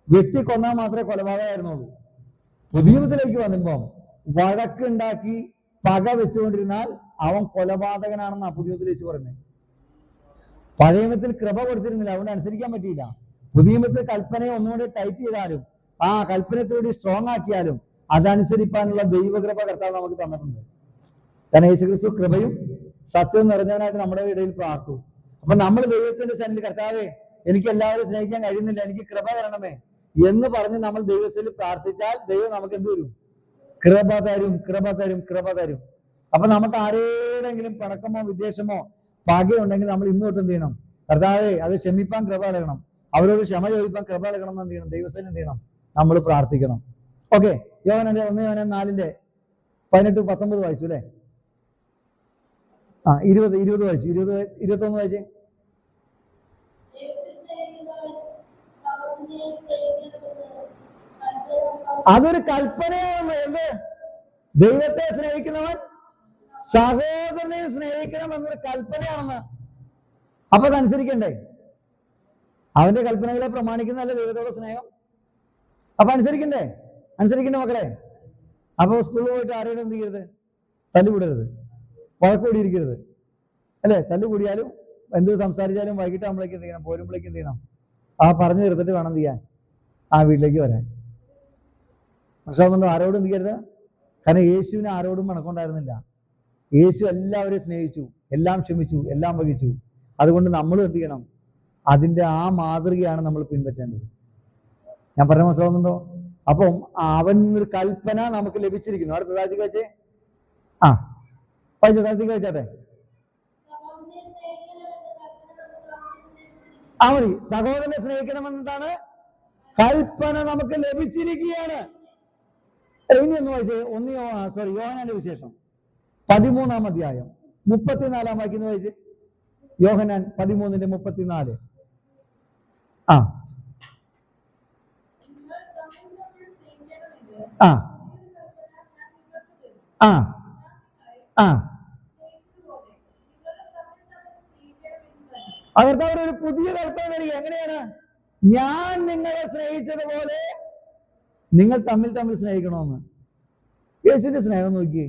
വെട്ടിക്കൊന്നാൽ മാത്രമേ കൊലപാതകമായിരുന്നുള്ളൂ. പുതിയ നിയമത്തിലേക്ക് വരുമ്പോ വഴക്കുണ്ടാക്കി പക വെച്ചുകൊണ്ടിരുന്നാൽ അവൻ കൊലപാതകനാണെന്നാ പുതിയ നിയമത്തിൽ യേശു പറയുന്നത്. പഴയ നിയമത്തിൽ കൃപ കൊടുത്തിരുന്നില്ല, അതുകൊണ്ട് അനുസരിക്കാൻ പറ്റിയില്ല. പുതിയ നിയമത്തിൽ കൽപ്പനയെ ഒന്നുകൂടി ടൈറ്റ് ചെയ്താലും ആ കൽപ്പനയോടുകൂടി സ്ട്രോങ് ആക്കിയാലും അതനുസരിപ്പാനുള്ള ദൈവകൃപ കർത്താവ് നമുക്ക് തന്നിട്ടുണ്ട്. കാരണം യേശുക്രിസ്തു കൃപയും സത്യവും നിറഞ്ഞവനായിട്ട് നമ്മുടെ ഇടയിൽ പ്രാർത്ഥിച്ചു. അപ്പൊ നമ്മൾ ദൈവത്തിന്റെ സന്നിധിയിൽ കർത്താവേ എനിക്ക് എല്ലാവരും സ്നേഹിക്കാൻ കഴിയുന്നില്ല, എനിക്ക് കൃപ തരണമേ എന്ന് പറഞ്ഞ് നമ്മൾ ദൈവത്തിൽ പ്രാർത്ഥിച്ചാൽ ദൈവം നമുക്ക് എന്ത് വരും? കൃപ തരും, കൃപ തരും, കൃപ തരും. അപ്പൊ നമുക്ക് ആരെങ്കിലും പിണക്കമോ വിദ്വേഷമോ പകയുണ്ടെങ്കിൽ നമ്മൾ ഇന്ന് തൊട്ട് എന്ത് ചെയ്യണം? കർത്താവേ അത് ക്ഷമിപ്പാൻ കൃപ നൽകണം, അവരോട് ക്ഷമ ചോദിപ്പാൻ കൃപ നൽകണം എന്ന് എന്ത് ചെയ്യണം? ദൈവത്തിൽ എന്ത് ചെയ്യണം? നമ്മൾ പ്രാർത്ഥിക്കണം. ഓക്കെ, യോഹന്നാന്റെ 1:4-18-19 വായിച്ചു അല്ലെ? 20 വായിച്ചു. 21 വായിച്ചേ. അതൊരു കൽപ്പനയാണ്. എന്ത്? ദൈവത്തെ സ്നേഹിക്കുന്നവൻ സഹോദരനെ സ്നേഹിക്കണം എന്നൊരു കൽപ്പനയാണെന്ന്. അപ്പൊ അതനുസരിക്കണ്ടേ? അവന്റെ കൽപ്പനകളെ പ്രമാണിക്കുന്നതല്ല ദൈവത്തോടെ സ്നേഹം. അപ്പൊ അനുസരിക്കണ്ടേ? അനുസരിക്കണ്ടേ മക്കളെ? അപ്പൊ സ്കൂളിൽ പോയിട്ട് ആരോടും എന്ത് ചെയ്യരുത്? തല്ലുകൂടരുത്, വഴക്കൂടിയിരിക്കരുത് അല്ലെ? തല്ലുകൂടിയാലും എന്ത് സംസാരിച്ചാലും വൈകിട്ട് നമ്മളേക്ക് എന്ത് ചെയ്യണം? പോരുമ്പോഴേക്ക് എന്ത് ചെയ്യണം? പറഞ്ഞു തീർത്തിട്ട് വേണം എന്ത് ചെയ്യാൻ? വീട്ടിലേക്ക് വരാൻ. മനസ്സിലാവുന്നുണ്ടോ? ആരോടും എന്ത് ചെയ്യരുത്. കാരണം യേശുവിന് ആരോടും മണക്കുണ്ടായിരുന്നില്ല. യേശു എല്ലാവരെയും സ്നേഹിച്ചു, എല്ലാം ക്ഷമിച്ചു, എല്ലാം വഹിച്ചു. അതുകൊണ്ട് നമ്മളും എന്ത് ചെയ്യണം? അതിന്റെ ആ മാതൃകയാണ് നമ്മൾ പിൻപറ്റേണ്ടത്. ഞാൻ പറഞ്ഞ മനസ്സിലാവുന്നുണ്ടോ? അപ്പം അവനൊരു കൽപ്പന നമുക്ക് ലഭിച്ചിരിക്കുന്നു. അടുത്ത താഴ്ത്തിക്ക് വെച്ചേ. താഴ്ത്തിക്ക് വെച്ചാട്ടെ. മതി. സഹോദരനെ സ്നേഹിക്കണമെന്നതാണ് കൽപ്പന നമുക്ക് ലഭിച്ചിരിക്കുകയാണ്. ഇനി ഒന്ന് വായിച്ചേ. യോഹന്നാന്റെ വിശേഷം 13-ാം അധ്യായം 34-ാം വാക്യം വായിച്ചേ. യോഹന്നാൻ 13:34. അവർക്ക് ഒരു പുതിയ കൽപ്പന തരിക. എങ്ങനെയാണ്? ഞാൻ നിങ്ങളെ സ്നേഹിച്ചതുപോലെ നിങ്ങൾ തമ്മിൽ തമ്മിൽ സ്നേഹിക്കണമെന്ന്. യേശുവിന്റെ സ്നേഹം നോക്കിയേ.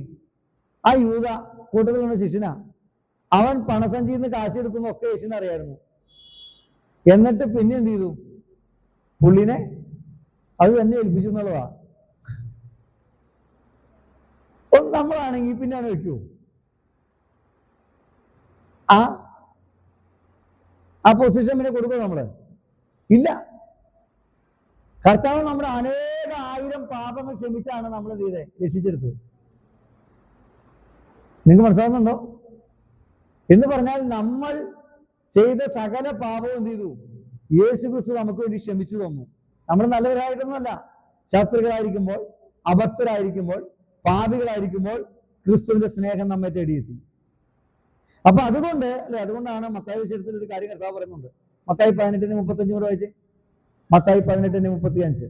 ആ യൂദ കൂട്ടത്തിലുള്ള ശിഷ്യനാ. അവൻ പണസഞ്ചിയിൽ നിന്ന് കാശ് എടുക്കുന്നൊക്കെ യേശുവിനെ അറിയായിരുന്നു. എന്നിട്ട് പിന്നെ എന്ത് ചെയ്തു? പുള്ളിനെ അത് തന്നെ ഏൽപ്പിച്ചു എന്നുള്ളതാ. നമ്മളാണെങ്കിൽ പിന്നെ അത് വെക്കൂ? ആ പൊസിഷൻ പിന്നെ കൊടുക്കും നമ്മള്? ഇല്ല. കർത്താവ് നമ്മുടെ അനേക ആയിരം പാപങ്ങൾ ക്ഷമിച്ചാണ് നമ്മൾ എന്ത് ചെയ്തത്? രക്ഷിച്ചെടുത്തത്. നിങ്ങൾക്ക് മനസ്സിലാവുന്നുണ്ടോ? എന്ന് പറഞ്ഞാൽ നമ്മൾ ചെയ്ത സകല പാപവും എന്ത് ചെയ്തു? യേശു ക്രിസ്തു നമുക്ക് വേണ്ടി ക്ഷമിച്ചു തന്നു. നമ്മൾ നല്ലവരായിട്ടൊന്നുമല്ല. ശത്രുക്കളായിരിക്കുമ്പോൾ, അഭക്തരായിരിക്കുമ്പോൾ, പാപികളായിരിക്കുമ്പോൾ ക്രിസ്തുവിന്റെ സ്നേഹം നമ്മെ തേടിയെത്തി. അപ്പൊ അതുകൊണ്ട് അതുകൊണ്ടാണ് മത്തായി വിഷയത്തിൽ ഒരു കാര്യം കർത്താവ് പറയുന്നുണ്ട്. മത്തായി 18:35 കൂടെ വായിച്ചേ. മത്തായി 18:35.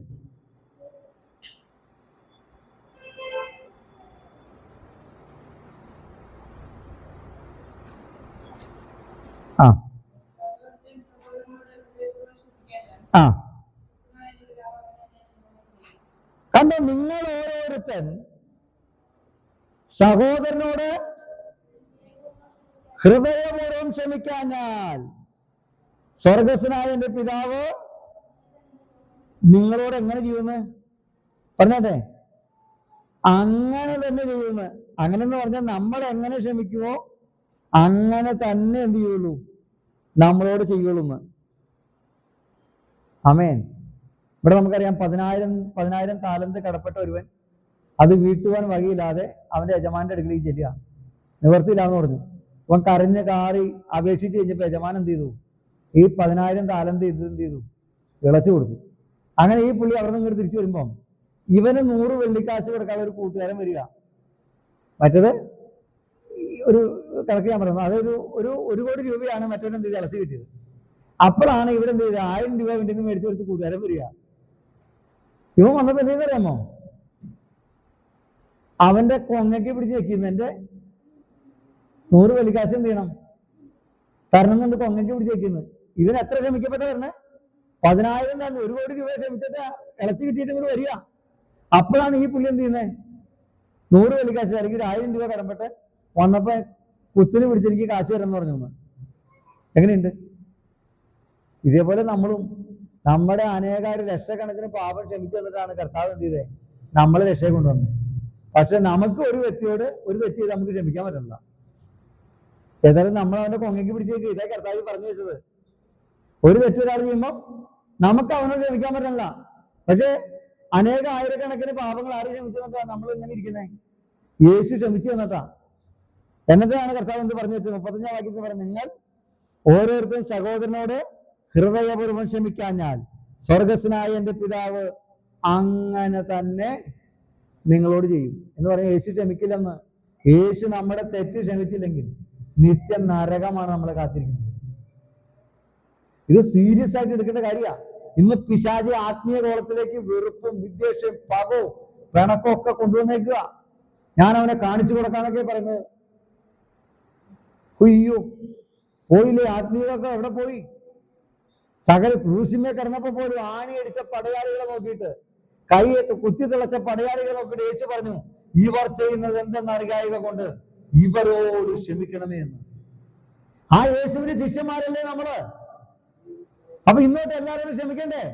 കണ്ടോ, നിങ്ങൾ ഓരോരുത്തൻ സഹോദരനോട് ഹൃദയപൂർവ്വം ക്ഷമിക്കാഞ്ഞാൽ സ്വർഗസ്ഥനായ എന്റെ പിതാവ് നിങ്ങളോട് എങ്ങനെ ചെയ്യുന്നു? പറഞ്ഞാട്ടെ. അങ്ങനെ തന്നെ ചെയ്യുന്നു. അങ്ങനെ എന്ന് പറഞ്ഞാൽ നമ്മൾ എങ്ങനെ ക്ഷമിക്കുമോ അങ്ങനെ തന്നെ എന്ത് ചെയ്യുള്ളൂ? നമ്മളോട് ചെയ്യുള്ളൂ. ആമേൻ. ഇവിടെ നമുക്കറിയാം 10,000 താലന്ത് കടപ്പെട്ട ഒരുവൻ അത് വീട്ടുവാൻ വകയില്ലാതെ അവന്റെ യജമാന്റെ അടുക്കലേക്ക് ചെല്ലുക. നിവർത്തിയില്ലാന്ന് പറഞ്ഞു. അവൻ കരഞ്ഞ് കാറി അപേക്ഷിച്ച് കഴിഞ്ഞപ്പോൾ യജമാൻ എന്ത് ചെയ്തു? ഈ 10,000 താലന്ത് എന്ത് ചെയ്തു? വിളച്ചു കൊടുത്തു. അങ്ങനെ ഈ പുള്ളി അവിടെ നിന്ന് ഇങ്ങോട്ട് തിരിച്ചു വരുമ്പം ഇവന് 100 വെള്ളിക്കാശ് കൊടുക്കാതെ ഒരു കൂട്ടുകാരൻ വരിക. മറ്റത് ഒരു കണക്ക് ഞാൻ പറയുന്നത്, അതൊരു 1 കോടി രൂപയാണ് മറ്റവൻ എന്ത് ചെയ്ത് ഇളച്ച് കിട്ടിയത്. അപ്പോഴാണ് ഇവിടെ എന്ത് ചെയ്ത് 1000 രൂപ വേണ്ടി നിന്ന് മേടിച്ചു കൊടുത്ത് കൂട്ടുകാരൻ വരിക. ഇവൻ വന്നപ്പോ എന്തെന്ന് അറിയാമോ? അവന്റെ കൊങ്ങയ്ക്ക് പിടിച്ച് വെക്കുന്നതിന്റെ 100 വെള്ളിക്കാശ് എന്ത് ചെയ്യണം? തരണം എന്നുണ്ട്. കൊങ്ങയ്ക്ക് പിടിച്ച് വെക്കുന്നത്. ഇവൻ എത്ര ക്ഷമിക്കപ്പെട്ട വരണേ? 10,000 തന്നെ 1 കോടി രൂപ ക്ഷമിച്ചിട്ട് ഇളച്ച് കിട്ടിയിട്ട് ഇങ്ങോട്ട് വരിക. അപ്പോഴാണ് ഈ പുള്ളി എന്ത് ചെയ്യുന്നത്? 100 വെള്ളിക്കാശ് അല്ലെങ്കിൽ 1000 രൂപ കടമ്പെട്ട് വന്നപ്പോ കുത്തിന് പിടിച്ചെനിക്ക് കാശ് തരാമെന്ന് പറഞ്ഞു. എങ്ങനെയുണ്ട്? ഇതേപോലെ നമ്മളും നമ്മുടെ അനേകാര് ലക്ഷക്കണക്കിന് പാപം ക്ഷമിച്ചു തന്നിട്ടാണ് കർത്താവ് എന്ത് ചെയ്തേ? നമ്മളെ രക്ഷയെ കൊണ്ടുവന്നത്. പക്ഷെ നമുക്ക് ഒരു വ്യക്തിയോട് ഒരു തെറ്റ് ചെയ്ത് നമുക്ക് ക്ഷമിക്കാൻ പറ്റില്ല. ഏതായാലും നമ്മൾ അവന്റെ കൊങ്ങയ്ക്ക് പിടിച്ചേക്ക്. ഇതേ കർത്താവ് പറഞ്ഞു വെച്ചത്. ഒരു തെറ്റ് ഒരാൾ ചെയ്യുമ്പോൾ നമുക്ക് അവനോട് ക്ഷമിക്കാൻ പറ്റില്ല. പക്ഷെ അനേക ആയിരക്കണക്കിന് പാപങ്ങൾ ആരും ക്ഷമിച്ചു തന്നിട്ടാ നമ്മൾ ഇങ്ങനെ ഇരിക്കുന്നേ? യേശു ക്ഷമിച്ചു തന്നിട്ടാ. എന്നിട്ടാണ് കർത്താവ് എന്ത് പറഞ്ഞു വെച്ചത്? 35-ാം വാക്യത്തിൽ പറഞ്ഞു, നിങ്ങൾ ഓരോരുത്തരും സഹോദരനോട് ഹൃദയപൂർവ്വം ക്ഷമിക്കാഞ്ഞാൽ സ്വർഗസ്വനായ എന്റെ പിതാവ് അങ്ങനെ തന്നെ നിങ്ങളോട് ചെയ്യും എന്ന് പറഞ്ഞാൽ യേശു ക്ഷമിക്കില്ലെന്ന്. യേശു നമ്മുടെ തെറ്റ് ക്ഷമിച്ചില്ലെങ്കിൽ നിത്യ നരകമാണ് നമ്മളെ കാത്തിരിക്കുന്നത്. ഇത് സീരിയസ് ആയിട്ട് എടുക്കേണ്ട കാര്യമാണ്. ഇന്ന് പിശാചി ആത്മീയ കോളത്തിലേക്ക് വെറുപ്പും വിദ്വേഷവും പകവും പിണക്കവും ഒക്കെ കൊണ്ടുവന്നേക്കുക. ഞാൻ അവനെ കാണിച്ചു കൊടുക്കാന്നൊക്കെ പറയുന്നത്. അയ്യോ, പോയില്ലേ? ആത്മീയമൊക്കെ എവിടെ പോയി? സകല ക്രൂശിമേ കിടന്നപ്പോ പോലും ആണി അടിച്ച പടയാളികളെ നോക്കിയിട്ട്, കൈ കുത്തി തിളച്ച പടയാളികളെ നോക്കിയിട്ട് യേശു പറഞ്ഞു, ഇവർ ചെയ്യുന്നത് എന്തെന്നറിയായിക കൊണ്ട് ഇവരോട് ക്ഷമിക്കണമേ എന്ന്. ആ യേശുവിന്റെ ശിഷ്യന്മാരല്ലേ നമ്മള്? അപ്പൊ ഇന്നോട്ട് എല്ലാവരോടും ക്ഷമിക്കണ്ടേ?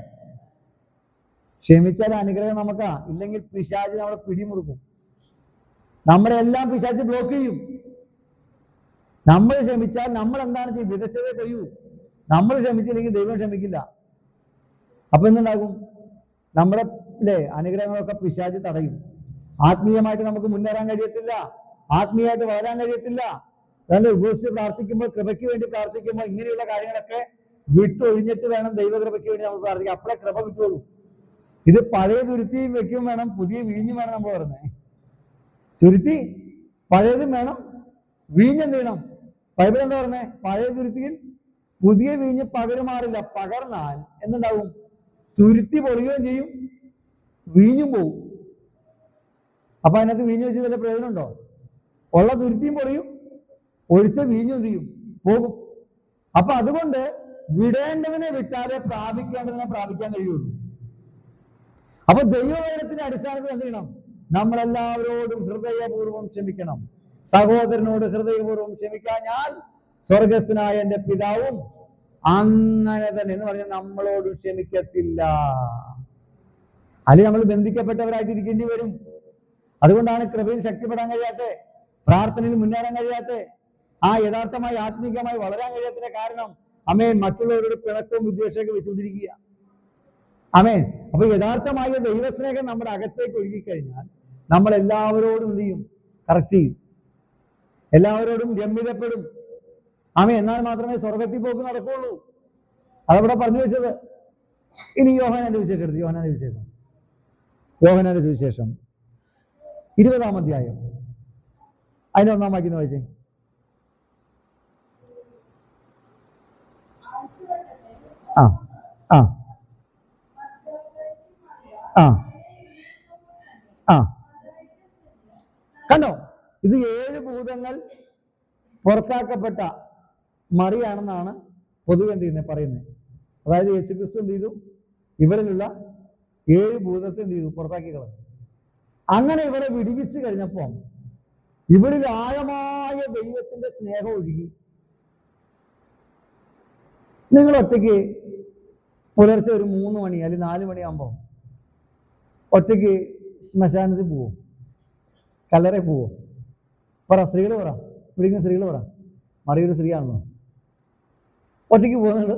ക്ഷമിച്ചാൽ അനുഗ്രഹം നമുക്കാ. ഇല്ലെങ്കിൽ പിശാച് നമ്മളെ പിടിമുറുക്കും. നമ്മുടെ എല്ലാം പിശാച് ബ്ലോക്ക് ചെയ്യും. നമ്മൾ ക്ഷമിച്ചാൽ നമ്മൾ എന്താണ് ചെയ്യും? വിതച്ചതേ കഴിയൂ. നമ്മൾ ക്ഷമിച്ചില്ലെങ്കിൽ ദൈവം ക്ഷമിക്കില്ല. അപ്പൊ എന്തുണ്ടാകും? നമ്മുടെ അനുഗ്രഹങ്ങളൊക്കെ പിശാച് തടയും. ആത്മീയമായിട്ട് നമുക്ക് മുന്നേറാൻ കഴിയത്തില്ല. ആത്മീയമായിട്ട് വളരാൻ കഴിയത്തില്ല. നല്ല ഉപവസിച്ച് പ്രാർത്ഥിക്കുമ്പോൾ, കൃപയ്ക്ക് വേണ്ടി പ്രാർത്ഥിക്കുമ്പോൾ ഇങ്ങനെയുള്ള കാര്യങ്ങളൊക്കെ വിട്ടൊഴിഞ്ഞിട്ട് വേണം ദൈവകൃപയ്ക്ക് വേണ്ടി നമ്മൾ പ്രാർത്ഥിക്കാം. അപ്പോഴേ കൃപ കിട്ടുള്ളൂ. ഇത് പഴയ തുരുത്തിയും വെക്കും വേണം, പുതിയ വീഞ്ഞും വേണം. നമ്മൾ പറഞ്ഞേ തുരുത്തി പഴയതും വേണം, വീഞ്ഞെന്ത് വേണം? ബൈബിൾ എന്താ പറഞ്ഞേ? പഴയ തുരുത്തിയിൽ പുതിയ വീഞ്ഞ് പകരുമാറില്ല. പകർന്നാൽ എന്തുണ്ടാവും? തുരുത്തി പൊളിയുകയും ചെയ്യും, വീഞ്ഞും പോവും. അപ്പൊ അതിനകത്ത് വീഞ്ഞ് വെച്ച് വല്ല പ്രയോജനമുണ്ടോ? ഉള്ള തുരുത്തിയും പൊളിയും, ഒഴിച്ച വീഞ്ഞും എന്ത് ചെയ്യും? പോകും. അപ്പൊ അതുകൊണ്ട് വിടേണ്ടതിനെ വിട്ടാലേ പ്രാപിക്കേണ്ടതിനെ പ്രാപിക്കാൻ കഴിയുള്ളൂ. അപ്പൊ ദൈവവചനത്തിന്റെ അടിസ്ഥാനത്തിൽ എന്ത് ചെയ്യണം? നമ്മളെല്ലാവരോടും ഹൃദയപൂർവ്വം ക്ഷമിക്കണം. സഹോദരനോട് ഹൃദയപൂർവ്വം ക്ഷമിക്കാഞ്ഞാൽ സ്വർഗസ്ഥനായ എന്റെ പിതാവും അങ്ങനെ തന്നെ എന്ന് പറഞ്ഞാൽ നമ്മളോട് ക്ഷമിക്കത്തില്ല. അല്ലെങ്കിൽ നമ്മൾ ബന്ധിക്കപ്പെട്ടവരായിട്ട് ഇരിക്കേണ്ടി വരും. അതുകൊണ്ടാണ് കൃപയിൽ ശക്തിപ്പെടാൻ കഴിയാത്ത, പ്രാർത്ഥനയിൽ മുന്നേറാൻ കഴിയാത്ത, ആ യഥാർത്ഥമായി ആത്മീകമായി വളരാൻ കഴിയാത്തതിന്റെ കാരണം അമേൻ മറ്റുള്ളവരോട് പിണക്കവും വിദ്വേഷമൊക്കെ വെച്ചുകൊണ്ടിരിക്കുക. അമേൻ. അപ്പൊ യഥാർത്ഥമായ ദൈവസ്നേഹം നമ്മുടെ അകത്തേക്ക് ഒഴുകിക്കഴിഞ്ഞാൽ നമ്മൾ എല്ലാവരോടും എന്ത് ചെയ്യും? കറക്റ്റ് ചെയ്യും. എല്ലാവരോടും രമ്യതപ്പെടും. ആമേൻ. എന്നാൽ മാത്രമേ സ്വർഗത്തിൽ പോക്ക് നടക്കുള്ളൂ. അതവിടെ പറഞ്ഞു വെച്ചത്. ഇനി യോഹന്നാന്റെ വിശേഷം എടുത്ത്. യോഹന്നാന്റെ സുവിശേഷം 20-ാം അധ്യായം അതിന്റെ 1-ാം വാക്യം വായിച്ചേ. ആ ആ ആ ആ കണ്ടോ? ഇത് 7 ഭൂതങ്ങൾ പുറത്താക്കപ്പെട്ട മറിയാണെന്നാണ് പൊതുവെ എന്ത് ചെയ്യുന്നത് പറയുന്നത്. അതായത് യേശുക്രിസ്തു എന്ത് ചെയ്തു? ഇവരിലുള്ള 7 ഭൂതത്തെ എന്ത് ചെയ്തു? പുറത്താക്കി കളഞ്ഞു. അങ്ങനെ ഇവരെ വിടിവിച്ച് കഴിഞ്ഞപ്പോൾ ഇവരിൽ ആഴമായ ദൈവത്തിന്റെ സ്നേഹം ഒഴുകി. നിങ്ങൾ ഒറ്റയ്ക്ക് പുലർച്ചെ ഒരു 3 മണി അല്ലെങ്കിൽ 4 മണിയാകുമ്പോൾ ഒറ്റയ്ക്ക് ശ്മശാനത്തിൽ പോവും, കല്ലറ പോവും. പറ, സ്ത്രീകൾ പറ, പിടിക്കുന്ന സ്ത്രീകൾ പറ. മറിയൊരു സ്ത്രീയാണല്ലോ. ഒറ്റയ്ക്ക് പോകുന്നത്.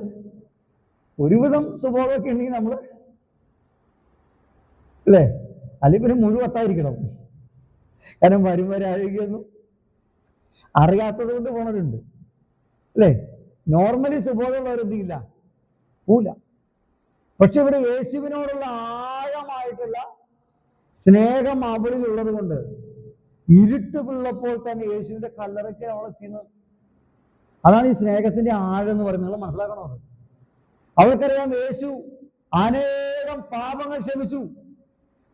ഒരുവിധം സ്വഭാവമൊക്കെ ഉണ്ടെങ്കിൽ നമ്മൾ അല്ലേ, അല്ലെങ്കിൽ പിന്നെ മുഴുവട്ടായിരിക്കണം. കാരണം വരുമാനം ആരോഗ്യമൊന്നും അറിയാത്തത് കൊണ്ട് പോണവരുണ്ട് അല്ലേ. നോർമലി സ്വഭാവമുള്ളവരെന്തില്ല, പോല. പക്ഷെ ഇവിടെ യേശുവിനോടുള്ള ആഴമായിട്ടുള്ള സ്നേഹം അവളിലുള്ളത് കൊണ്ട് ഇരുട്ടുള്ളപ്പോൾ തന്നെ യേശുവിന്റെ കല്ലറയ്ക്ക് അവളെ തിന്നു. അതാണ് ഈ സ്നേഹത്തിന്റെ ആഴം എന്ന് പറയുന്നത്. നിങ്ങൾ മനസ്സിലാക്കണോ? അവൾക്കറിയാം യേശു അനേകം പാപങ്ങൾ ക്ഷമിച്ചു,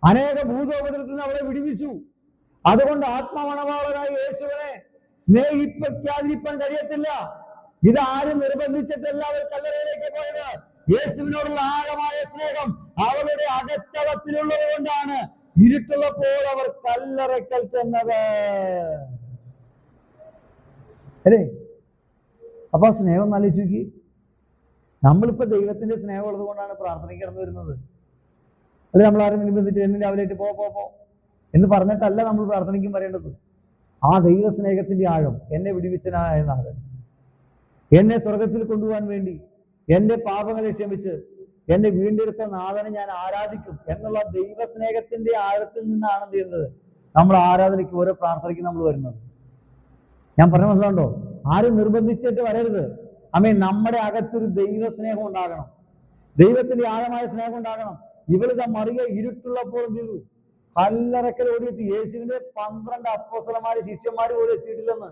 അനേക ഭൂതോപദ്രവത്തിൽ നിന്ന് അവളെ വിടുവിച്ചു. അതുകൊണ്ട് ആത്മമണവാളനായ യേശുവിനെ സ്നേഹിപ്പിക്കാതിരിക്കാൻ കഴിയത്തില്ല. ഇതാരും നിർബന്ധിച്ചിട്ടല്ല അവൾ കല്ലറയിലേക്ക് പോയത്. യേശുവിനോടുള്ള ആഴമായ സ്നേഹം അവളുടെ അകത്തളത്തിലുള്ളത് കൊണ്ടാണ് ഇരുട്ടുള്ളപ്പോൾ അവർ കല്ലറയ്ക്കൽ ചെന്നത് അല്ലേ. അപ്പൊ ആ സ്നേഹം ഒന്ന് ആലോചിച്ച് നോക്കി. നമ്മളിപ്പോ ദൈവത്തിന്റെ സ്നേഹം ഉള്ളത് കൊണ്ടാണ് പ്രാർത്ഥനയ്ക്ക് കടന്നു വരുന്നത് അല്ലെ. നമ്മൾ ആരും നിർബന്ധിച്ച് എന്നും രാവിലെ പോ പോ പോ എന്ന് പറഞ്ഞിട്ടല്ല നമ്മൾ പ്രാർത്ഥനയ്ക്കും പറയേണ്ടത്. ആ ദൈവ സ്നേഹത്തിന്റെ ആഴം, എന്നെ വിടുവിച്ചനായ നാഥൻ, എന്നെ സ്വർഗത്തിൽ കൊണ്ടുപോകാൻ വേണ്ടി എന്റെ പാപങ്ങളെ ക്ഷമിച്ച് എന്നെ വീണ്ടെടുത്ത നാഥനെ ഞാൻ ആരാധിക്കും എന്നുള്ള ദൈവസ്നേഹത്തിന്റെ ആഴത്തിൽ നിന്നാണ് എന്ത് ചെയ്യുന്നത്, നമ്മൾ ആരാധനയ്ക്ക് ഓരോ പ്രാർത്ഥനയ്ക്ക് നമ്മൾ വരുന്നത്. ഞാൻ പറഞ്ഞ മനസ്സിലുണ്ടോ? ആരും നിർബന്ധിച്ചിട്ട് വരരുത്. നമ്മുടെ അകത്തൊരു ദൈവസ്നേഹം ഉണ്ടാകണം, ദൈവത്തിന്റെ ആഴമായ സ്നേഹം ഉണ്ടാകണം. ഇവളിതാ മറിയ ഇരുട്ടുള്ളപ്പോൾ എന്ത് ചെയ്തു? കല്ലറക്കൽ ഓടിയെത്തി. യേശുവിന്റെ 12 അപ്പോസ്തലന്മാര് ശിഷ്യന്മാര് പോലും എത്തിയിട്ടില്ലെന്ന്.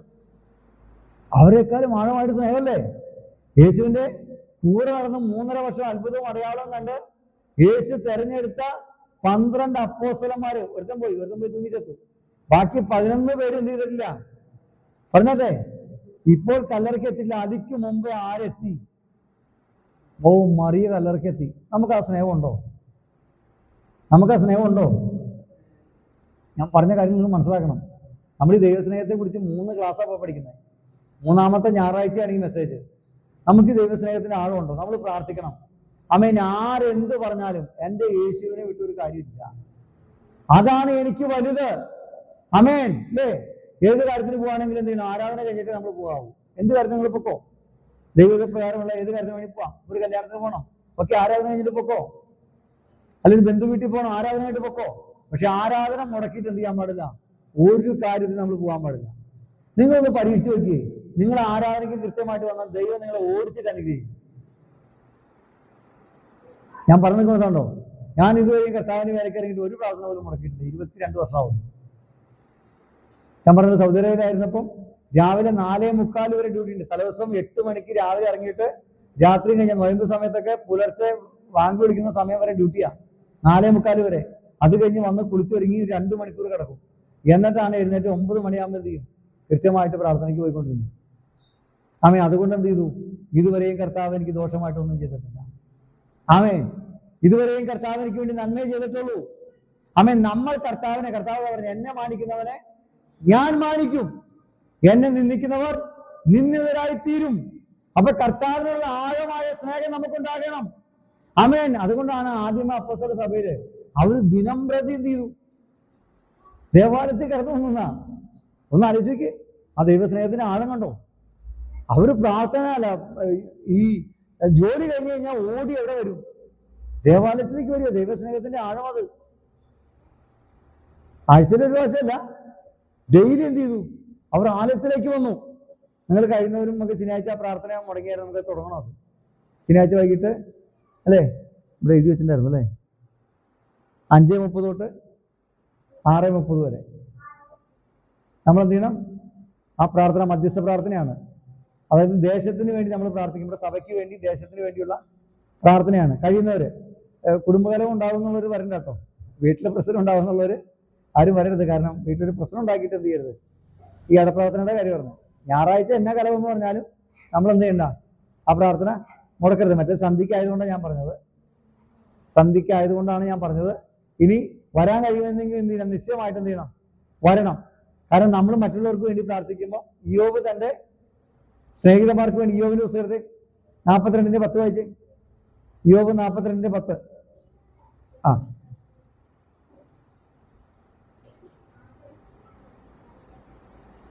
അവരെക്കാളും ആഴമായിട്ട് സ്നേഹമല്ലേ. യേശുവിന്റെ കൂടെ നടന്ന് 3.5 വർഷം അത്ഭുതവും അടയാളവും കണ്ട് യേശു തെരഞ്ഞെടുത്ത 12 അപ്പോസ്തലന്മാര് ഒരുത്തൻ പോയി തൂങ്ങിച്ചെത്തു. ബാക്കി 11 പേര് എന്ത് ചെയ്തിട്ടില്ല? പറഞ്ഞോട്ടെ, ഇപ്പോൾ കല്ലറയ്ക്ക് എത്തില്ല. അതിക്ക് മുമ്പേ ആരെത്തി? മറിയ കല്ലറയ്ക്ക് എത്തി. നമുക്ക് ആ സ്നേഹമുണ്ടോ? നമുക്ക് ആ സ്നേഹമുണ്ടോ? ഞാൻ പറഞ്ഞ കാര്യം നിങ്ങൾ മനസ്സിലാക്കണം. നമ്മൾ ഈ ദൈവസ്നേഹത്തെ കുറിച്ച് 3 ക്ലാസ്സാണ് പഠിക്കുന്നത്. 3ാമത്തെ ഞായറാഴ്ചയാണ് ഈ മെസ്സേജ്. നമുക്ക് ദൈവസ്നേഹത്തിന് ആഴമുണ്ടോ? നമ്മൾ പ്രാർത്ഥിക്കണം. ആരെന്ത് പറഞ്ഞാലും എൻ്റെ യേശുവിനെ വിട്ടൊരു കാര്യമില്ല, അതാണ് എനിക്ക് വലുത്. അമേൻ അല്ലേ. ഏത് കാര്യത്തിന് പോവാണെങ്കിലും എന്ത് ചെയ്യണം? ആരാധന കഴിഞ്ഞിട്ട് നമ്മൾ പോകാവൂ. എന്ത് കാര്യത്തിന് നിങ്ങൾ പൊക്കോ, ദൈവപ്രകാരമുള്ള ഏത് കാര്യത്തിന് വേണ്ടി പോവാം. ഒരു കല്യാണത്തിന് പോകണം, ഓക്കെ, ആരാധന കഴിഞ്ഞിട്ട് പൊക്കോ. അല്ലെങ്കിൽ ബന്ധു വീട്ടിൽ പോകണം, ആരാധനയായിട്ട് പൊക്കോ. പക്ഷെ ആരാധന മുടക്കിയിട്ട് എന്ത് ചെയ്യാൻ പാടില്ല? ഒരു കാര്യത്തിന് നമ്മൾ പോകാൻ പാടില്ല. നിങ്ങളൊന്ന് പരീക്ഷിച്ച് നോക്കിയേ. നിങ്ങൾ ആരാധനയ്ക്ക് കൃത്യമായിട്ട് വന്നാൽ ദൈവം നിങ്ങളെ ഓടിച്ചിട്ട് അനുഗ്രഹിക്കും. ഞാൻ പറഞ്ഞു മനസ്സിലുണ്ടോ? ഞാൻ ഇതുവരെയും കർത്താവിന് വേലയ്ക്ക് ഇറങ്ങിയിട്ട് ഒരു പ്രാർത്ഥന പോലും മുടക്കിയിട്ടില്ല. 22 വർഷമാവും. ഞാൻ പറഞ്ഞത് സൗദി അറേബ്യയിലായിരുന്നപ്പം രാവിലെ 4:45 വരെ ഡ്യൂട്ടി ഉണ്ട്. തലേദിവസം 8 മണിക്ക് രാവിലെ ഇറങ്ങിയിട്ട് രാത്രി കഴിഞ്ഞ നോയമ്പ് സമയത്തൊക്കെ പുലർച്ചെ ബാങ്ക് വിളിക്കുന്ന സമയം വരെ ഡ്യൂട്ടിയാ. 4:45 വരെ. അത് കഴിഞ്ഞ് വന്ന് കുളിച്ചൊരുങ്ങി 2 മണിക്കൂർ കിടക്കും. എന്നിട്ടാണ് എഴുന്നേറ്റ് 9 മണിയാകുമ്പോൾ എന്ത് ചെയ്യും? കൃത്യമായിട്ട് പ്രാർത്ഥനയ്ക്ക് പോയിക്കൊണ്ടിരുന്നു. അതുകൊണ്ട് എന്ത് ചെയ്തു? ഇതുവരെയും കർത്താവ് എനിക്ക് ദോഷമായിട്ടൊന്നും ചെയ്തിട്ടില്ല. ഇതുവരെയും കർത്താവ് എനിക്ക് വേണ്ടി നന്മയെ ചെയ്തിട്ടുള്ളൂ. നമ്മൾ കർത്താവ് പറഞ്ഞു, എന്നെ മാനിക്കുന്നവനെ ഞാൻ മാനിക്കും, എന്നെ നിന്ദിക്കുന്നവർ നിന്ദിതരായിത്തീരും. അപ്പൊ കർത്താവിനുള്ള ആഴമായ സ്നേഹം നമുക്കുണ്ടാകണം. അതുകൊണ്ടാണ് ആദ്യമേ അപ്പോസ്തല സഭയില് അവർ ദിനം പ്രതി എന്ത് ചെയ്തു? ദേവാലയത്തിൽ കിടന്നു വന്നാ. ഒന്ന് ആലോചിക്ക്, ആ ദൈവസ്നേഹത്തിന് ആഴം കണ്ടോ? അവര് പ്രാർത്ഥന അല്ല, ഈ ജോലി കഴിഞ്ഞു കഴിഞ്ഞാൽ ഓടി എവിടെ വരും? ദേവാലയത്തിലേക്ക് വരിക. ദൈവസ്നേഹത്തിന്റെ ആഴം അത്. ആഴ്ചയിൽ ഒരു പ്രാവശ്യമല്ല, ഡെയിലി എന്ത് ചെയ്തു? അവർ ആലയത്തിലേക്ക് വന്നു. നിങ്ങൾ കഴിയുന്നവരും നമുക്ക് ശനിയാഴ്ച പ്രാർത്ഥന മുടങ്ങിയായിരുന്നു. നമുക്ക് തുടങ്ങണം. അത് ശനിയാഴ്ച വൈകിട്ട് അല്ലേ, ഇവിടെ എഴുതി വെച്ചിട്ടുണ്ടായിരുന്നു അല്ലേ, 5:30 തൊട്ട് 6:30 വരെ നമ്മൾ എന്ത് ചെയ്യണം? ആ പ്രാർത്ഥന മധ്യസ്ഥ പ്രാർത്ഥനയാണ്. അതായത് ദേശത്തിന് വേണ്ടി നമ്മൾ പ്രാർത്ഥിക്കുമ്പോൾ സഭയ്ക്ക് വേണ്ടി, ദേശത്തിന് വേണ്ടിയുള്ള പ്രാർത്ഥനയാണ്. കഴിയുന്നവര് കുടുംബകലം ഉണ്ടാകുന്നുള്ളവർ വരണ്ട കേട്ടോ. വീട്ടിലെ പ്രശ്നം ഉണ്ടാകുന്നുള്ളവർ ആരും വരരുത്. കാരണം വീട്ടിലൊരു പ്രശ്നം ഉണ്ടാക്കിയിട്ട് എന്ത് ചെയ്യരുത്. ഈ ഇടപ്രാർത്ഥനയുടെ കാര്യം പറഞ്ഞു. ഞായറാഴ്ച എന്നാ കലവെന്ന് പറഞ്ഞാലും നമ്മൾ എന്ത് ചെയ്യണ്ട? ആ പ്രാർത്ഥന മുടക്കരുത്. മറ്റേ സന്ധിക്കായതുകൊണ്ടാണ് ഞാൻ പറഞ്ഞത്. സന്ധിക്കായതുകൊണ്ടാണ് ഞാൻ പറഞ്ഞത്. ഇനി വരാൻ കഴിയുമെന്നെങ്കിൽ എന്ത് ചെയ്യണം? നിശ്ചയമായിട്ട് എന്ത് ചെയ്യണം? വരണം. കാരണം നമ്മൾ മറ്റുള്ളവർക്ക് വേണ്ടി പ്രാർത്ഥിക്കുമ്പോൾ യോബ് തന്റെ സ്നേഹിതന്മാർക്ക് വേണ്ടി, യോബിന്റെ പുസ്തകത്തെ 42:10 വായിച്ചേ. യോബ് 42:10.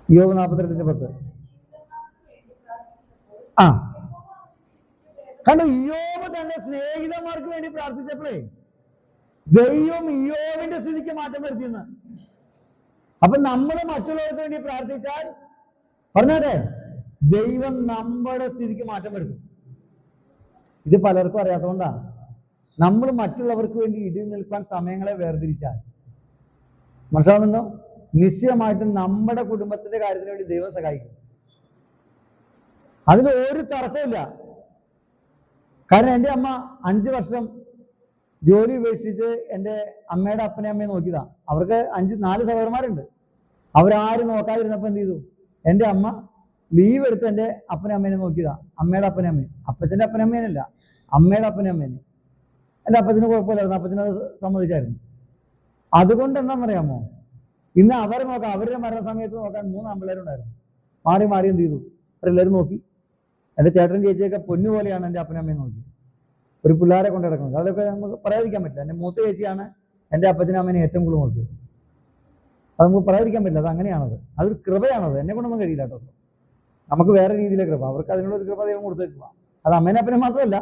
യോബ് 42:10. കാരണം ഇയ്യോബ് തന്റെ സ്നേഹിതന്മാർക്ക് വേണ്ടി പ്രാർത്ഥിച്ചപ്പോഴേ ദൈവം ഇയ്യോബിന്റെ സ്ഥിതിക്ക് മാറ്റം വരുത്തിയെന്ന്. അപ്പൊ നമ്മൾ മറ്റുള്ളവർക്ക് വേണ്ടി പ്രാർത്ഥിച്ചാൽ പറഞ്ഞാട്ടെ ദൈവം നമ്മുടെ സ്ഥിതിക്ക് മാറ്റം വരുത്തും. ഇത് പലർക്കും അറിയാത്തതുകൊണ്ടാ. നമ്മൾ മറ്റുള്ളവർക്ക് വേണ്ടി ഇടി നിൽക്കാൻ സമയങ്ങളെ വേർതിരിച്ചാൽ മനസ്സിലാവുന്നുണ്ടോ? നിശ്ചയമായിട്ടും നമ്മുടെ കുടുംബത്തിന്റെ കാര്യത്തിന് വേണ്ടി ദൈവം സഹായിക്കും. അതിൽ ഒരു തർക്കമില്ല. കാരണം എൻ്റെ അമ്മ 5 വർഷം ജോലി ഉപേക്ഷിച്ച് എൻ്റെ അമ്മയുടെ അപ്പനെ അമ്മയെ നോക്കിയതാ. അവർക്ക് 4 സഹോദരന്മാരുണ്ട്. അവരാരും നോക്കാതിരുന്നപ്പോൾ എന്ത് ചെയ്തു? എൻ്റെ അമ്മ ലീവ് എടുത്ത് എൻ്റെ അപ്പനെ അമ്മേനെ നോക്കിയതാ. അമ്മയുടെ അപ്പനെ അമ്മയും, അപ്പച്ചൻ്റെ അപ്പനെ അമ്മേനല്ല, അമ്മയുടെ അപ്പനെ അമ്മേനെ. എൻ്റെ അപ്പച്ചന് കുഴപ്പമില്ലായിരുന്നു, അപ്പച്ചനത് സമ്മതിച്ചായിരുന്നു. അതുകൊണ്ട് എന്താണെന്നറിയാമോ, ഇന്ന് അവരെ നോക്കാം, അവരുടെ മരണസമയത്ത് നോക്കാൻ 3 ആൺപിള്ളേരുണ്ടായിരുന്നു. മാറി മാറി എന്ത് ചെയ്തു? അവരെല്ലാവരും നോക്കി. എൻ്റെ ചേട്ടൻ ചേച്ചിയൊക്കെ പൊന്നുപോലെയാണ് എൻ്റെ അപ്പനമ്മയെ നോക്കി. ഒരു പിള്ളേരെ കൊണ്ട് കിടക്കുന്നത്, അതൊക്കെ നമുക്ക് പറയാതിരിക്കാൻ പറ്റില്ല. എൻ്റെ മൂത്ത ചേച്ചിയാണ് എൻ്റെ അപ്പച്ചനും അമ്മേനെ ഏറ്റവും കൂടുതൽ നോക്കിയത്. അത് നമുക്ക് പറയാതിരിക്കാൻ പറ്റില്ല. അത് അങ്ങനെയാണത്. അതൊരു കൃപയാണത്. എന്നെ കൊണ്ടൊന്നും കഴിയില്ല കേട്ടോ. നമുക്ക് വേറെ രീതിയിലെ കൃപ, അവർക്ക് അതിനുള്ളൊരു കൃപ ദൈവം കൊടുത്തേക്കുക. അത് അമ്മേനെ അപ്പനെ മാത്രമല്ല,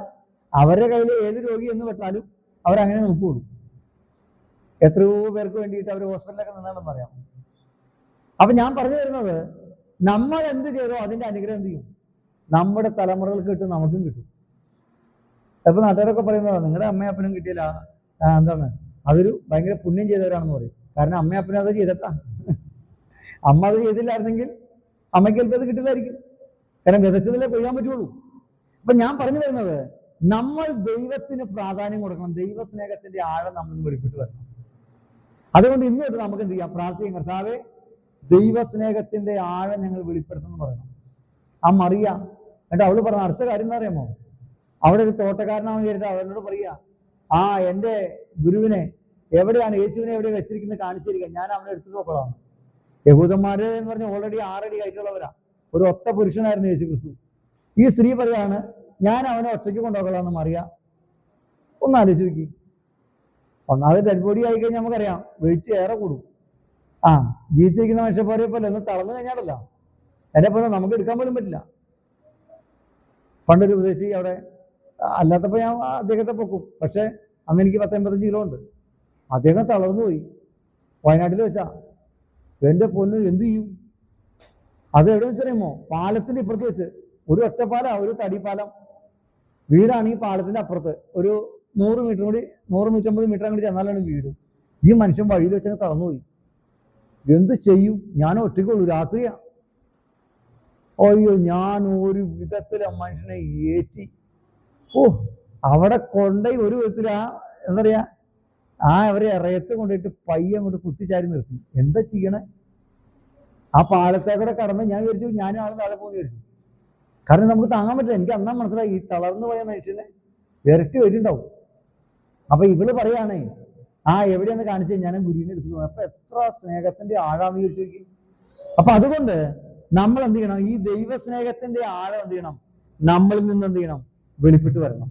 അവരുടെ കയ്യിൽ ഏത് രോഗി എന്ന് പെട്ടാലും അവരങ്ങനെ നോക്കുകയുള്ളൂ. എത്രയോ പേർക്ക് വേണ്ടിയിട്ട് അവർ ഹോസ്പിറ്റലൊക്കെ നിന്നാണെന്ന് അറിയാം. അപ്പൊ ഞാൻ പറഞ്ഞു വരുന്നത്, നമ്മൾ എന്ത് ചെയ്തോ അതിന്റെ അനുഗ്രഹം എന്ത് ചെയ്യും? നമ്മുടെ തലമുറകൾക്ക് കിട്ടും, നമുക്കും കിട്ടും. അപ്പൊ നാട്ടുകാരൊക്കെ പറയുന്നതാണ്, നിങ്ങളുടെ അമ്മയും അപ്പനും കിട്ടിയില്ല, എന്താണ് അതൊരു ഭയങ്കര പുണ്യം ചെയ്തവരാണെന്ന് പറയും. കാരണം അമ്മയും അപ്പനും അത് ചെയ്തിട്ടാ. അമ്മ അത് ചെയ്തില്ലായിരുന്നെങ്കിൽ അമ്മയ്ക്ക് ചിലപ്പോൾ അത് കിട്ടില്ലായിരിക്കും. കാരണം വിതച്ചതിലേ കൊയ്യാൻ പറ്റുള്ളൂ. അപ്പൊ ഞാൻ പറഞ്ഞു വരുന്നത്, നമ്മൾ ദൈവത്തിന് പ്രാധാന്യം കൊടുക്കണം. ദൈവസ്നേഹത്തിന്റെ ആഴം നമ്മൾ വെളിപ്പെട്ട് വരണം. അതുകൊണ്ട് ഇന്ന് തൊട്ട് നമുക്ക് എന്ത് ചെയ്യാം? പ്രാർത്ഥിക്കാം, കർത്താവേ ദൈവസ്നേഹത്തിന്റെ ആഴം ഞങ്ങൾ വെളിപ്പെടുത്തുന്നു പറയണം. ആ മറിയ എന്നിട്ട് അവള് പറഞ്ഞ അടുത്ത കാര്യം എന്താ അറിയാമോ? അവിടെ ഒരു തോട്ടക്കാരനാണെന്ന് വിചാരിച്ചാൽ അവനോട് പറയുക, ആ എൻ്റെ ഗുരുവിനെ എവിടെയാണ്, യേശുവിനെ എവിടെ വെച്ചിരിക്കുന്നത് കാണിച്ചിരിക്കുക, ഞാൻ അവനെ എടുത്തിട്ട് നോക്കണം. യഹൂദന്മാര് എന്ന് പറഞ്ഞാൽ ഓൾറെഡി 6 അടി ആയിട്ടുള്ളവരാ. ഒരു ഒത്ത പുരുഷനായിരുന്നു യേശു ക്രിസ്തു. ഈ സ്ത്രീ പറയാണ്, ഞാൻ അവനെ ഒറ്റയ്ക്ക് കൊണ്ടുപോകലാന്ന് മറിയ. ഒന്ന് ആലോചിച്ച് നോക്കി. ഒന്നാമത് ഡെഡ് ബോഡി ആയി കഴിഞ്ഞാൽ നമുക്കറിയാം വെയിറ്റ് ഏറെ കൂടും. ജീവിച്ചിരിക്കുന്ന മനുഷ്യന്മാരെ പോലെ ഒന്ന് തളർന്നു കഴിഞ്ഞാലല്ല, എന്നെ പോലെ നമുക്ക് എടുക്കാൻ പോലും പറ്റില്ല. പണ്ടൊരു ഉപദേശി അവിടെ, അല്ലാത്തപ്പോൾ ഞാൻ അദ്ദേഹത്തെ പൊക്കും. പക്ഷെ അന്ന് എനിക്ക് 10-85 കിലോ ഉണ്ട്. അദ്ദേഹം തളർന്നു പോയി. വയനാട്ടിൽ വെച്ചാ. എൻ്റെ പൊന്ന് എന്ത് ചെയ്യും? അത് എവിടെ വെച്ചറിയുമോ? പാലത്തിന്റെ ഇപ്പുറത്ത് വെച്ച്. ഒരു ഒറ്റപ്പാലം, ഒരു തടിപ്പാലം. വീടാണ് ഈ പാലത്തിന്റെ അപ്പുറത്ത്. ഒരു 100 മീറ്റർ കൂടി, 100-150 മീറ്റർ അങ്ങോട്ട് ചെന്നാലാണ് വീട്. ഈ മനുഷ്യൻ വഴിയിൽ വെച്ചങ്ങ് തളർന്നുപോയി. എന്ത് ചെയ്യും? ഞാൻ ഒറ്റയ്ക്കുള്ളൂ, രാത്രിയാ. അയ്യോ, ഞാൻ ഒരു വിധത്തിൽ ആ മനുഷ്യനെ ഏറ്റി അവിടെ കൊണ്ടുപോയി ഒരു വിധത്തിൽ എന്താ പറയാ, അവരെ ഇറയത്ത് കൊണ്ടുപോയിട്ട് പയ്യെ അങ്ങോട്ട് കുത്തിച്ചാരി നിർത്തി. എന്താ ചെയ്യണേ? ആ പാലത്തേക്കൂടെ കടന്ന് ഞാൻ വിചാരിച്ചു ഞാനും ആളും താഴെ പോകുന്ന വിചാരിച്ചു. കാരണം നമുക്ക് താങ്ങാൻ പറ്റില്ല. എനിക്ക് അന്നാ മനസ്സിലായി, ഈ തളർന്നു പോയ മനുഷ്യനെ ഇരട്ടി വരുന്നുണ്ടാവും. അപ്പൊ ഇവള് പറയാണേ, എവിടെയെന്ന് കാണിച്ചു ഞാനും ഗുരുവിനെ എടുത്തു പോകും. അപ്പൊ എത്ര സ്നേഹത്തിന്റെ ആഴാന്ന് ചോദിച്ചു നോക്കി. അപ്പൊ അതുകൊണ്ട് നമ്മൾ എന്ത് ചെയ്യണം? ഈ ദൈവസ്നേഹത്തിന്റെ ആഴം എന്ത് ചെയ്യണം? നമ്മളിൽ നിന്ന് എന്ത് ചെയ്യണം? വെളിപ്പെട്ട് വരണം.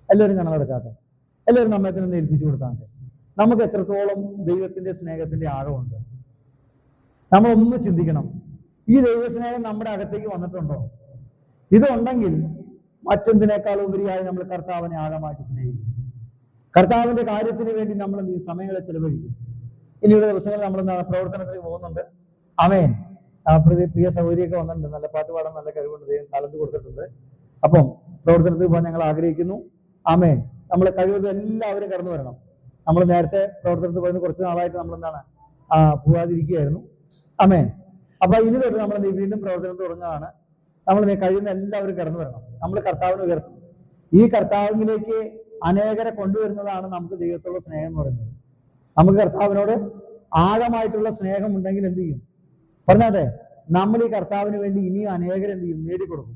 എല്ലാവരും കണ്ണടച്ചാട്ടെ. എല്ലാവരും നമ്മെ തന്നെ ഏൽപ്പിച്ചു കൊടുത്താട്ടെ. നമുക്ക് എത്രത്തോളം ദൈവത്തിന്റെ സ്നേഹത്തിന്റെ ആഴമുണ്ട് നമ്മളൊന്ന് ചിന്തിക്കണം. ഈ ദൈവസ്നേഹം നമ്മുടെ അകത്തേക്ക് വന്നിട്ടുണ്ടോ? ഇതുണ്ടെങ്കിൽ മറ്റെന്തിനേക്കാൾ ഉപരിയായി നമ്മൾ കർത്താവിനെ ആഴമായിട്ട് സ്നേഹിക്കും. കർത്താവിന്റെ കാര്യത്തിന് വേണ്ടി നമ്മൾ എന്ത് ചെയ്യും? സമയങ്ങളെ ചെലവഴിക്കും. ഇനിയുള്ള ദിവസങ്ങളിൽ നമ്മൾ പ്രവർത്തനത്തിൽ പോകുന്നുണ്ട്. ആമേൻ. പ്രിയ സൗകര്യമൊക്കെ വന്നിട്ടുണ്ട്. നല്ല പാട്ട് പാടാൻ നല്ല കഴിവുണ്ട്. ദൈവം താലന്ത് കൊടുത്തിട്ടുണ്ട്. അപ്പം പ്രവർത്തനത്തിൽ പോകാൻ ഞങ്ങൾ ആഗ്രഹിക്കുന്നു. ആമേൻ. നമ്മൾ കഴിവതും എല്ലാവരും കടന്നു വരണം. നമ്മൾ നേരത്തെ പ്രവർത്തനത്തിൽ പോയത് കുറച്ച് നാളായിട്ട് നമ്മൾ എന്താണ് പോവാതിരിക്കുകയായിരുന്നു. ആമേൻ. അപ്പൊ ഇനി തൊട്ട് നമ്മൾ വീണ്ടും പ്രവർത്തനം തുടങ്ങുകയാണ്. നമ്മൾ കഴിയുന്ന എല്ലാവരും കടന്നു വരണം. നമ്മൾ കർത്താവിനെ ഉയർത്തും. ഈ കർത്താവിലേക്ക് അനേകരെ കൊണ്ടുവരുന്നതാണ് നമുക്ക് ദൈവത്തോടുള്ള സ്നേഹം എന്ന് പറയുന്നത്. നമുക്ക് കർത്താവിനോട് ആഴമായിട്ടുള്ള സ്നേഹം ഉണ്ടെങ്കിൽ എന്ത് ചെയ്യും? പറഞ്ഞാട്ടെ, നമ്മൾ ഈ കർത്താവിന് വേണ്ടി ഇനിയും അനേകരെ എന്ത് ചെയ്യും? നേടിക്കൊടുക്കും.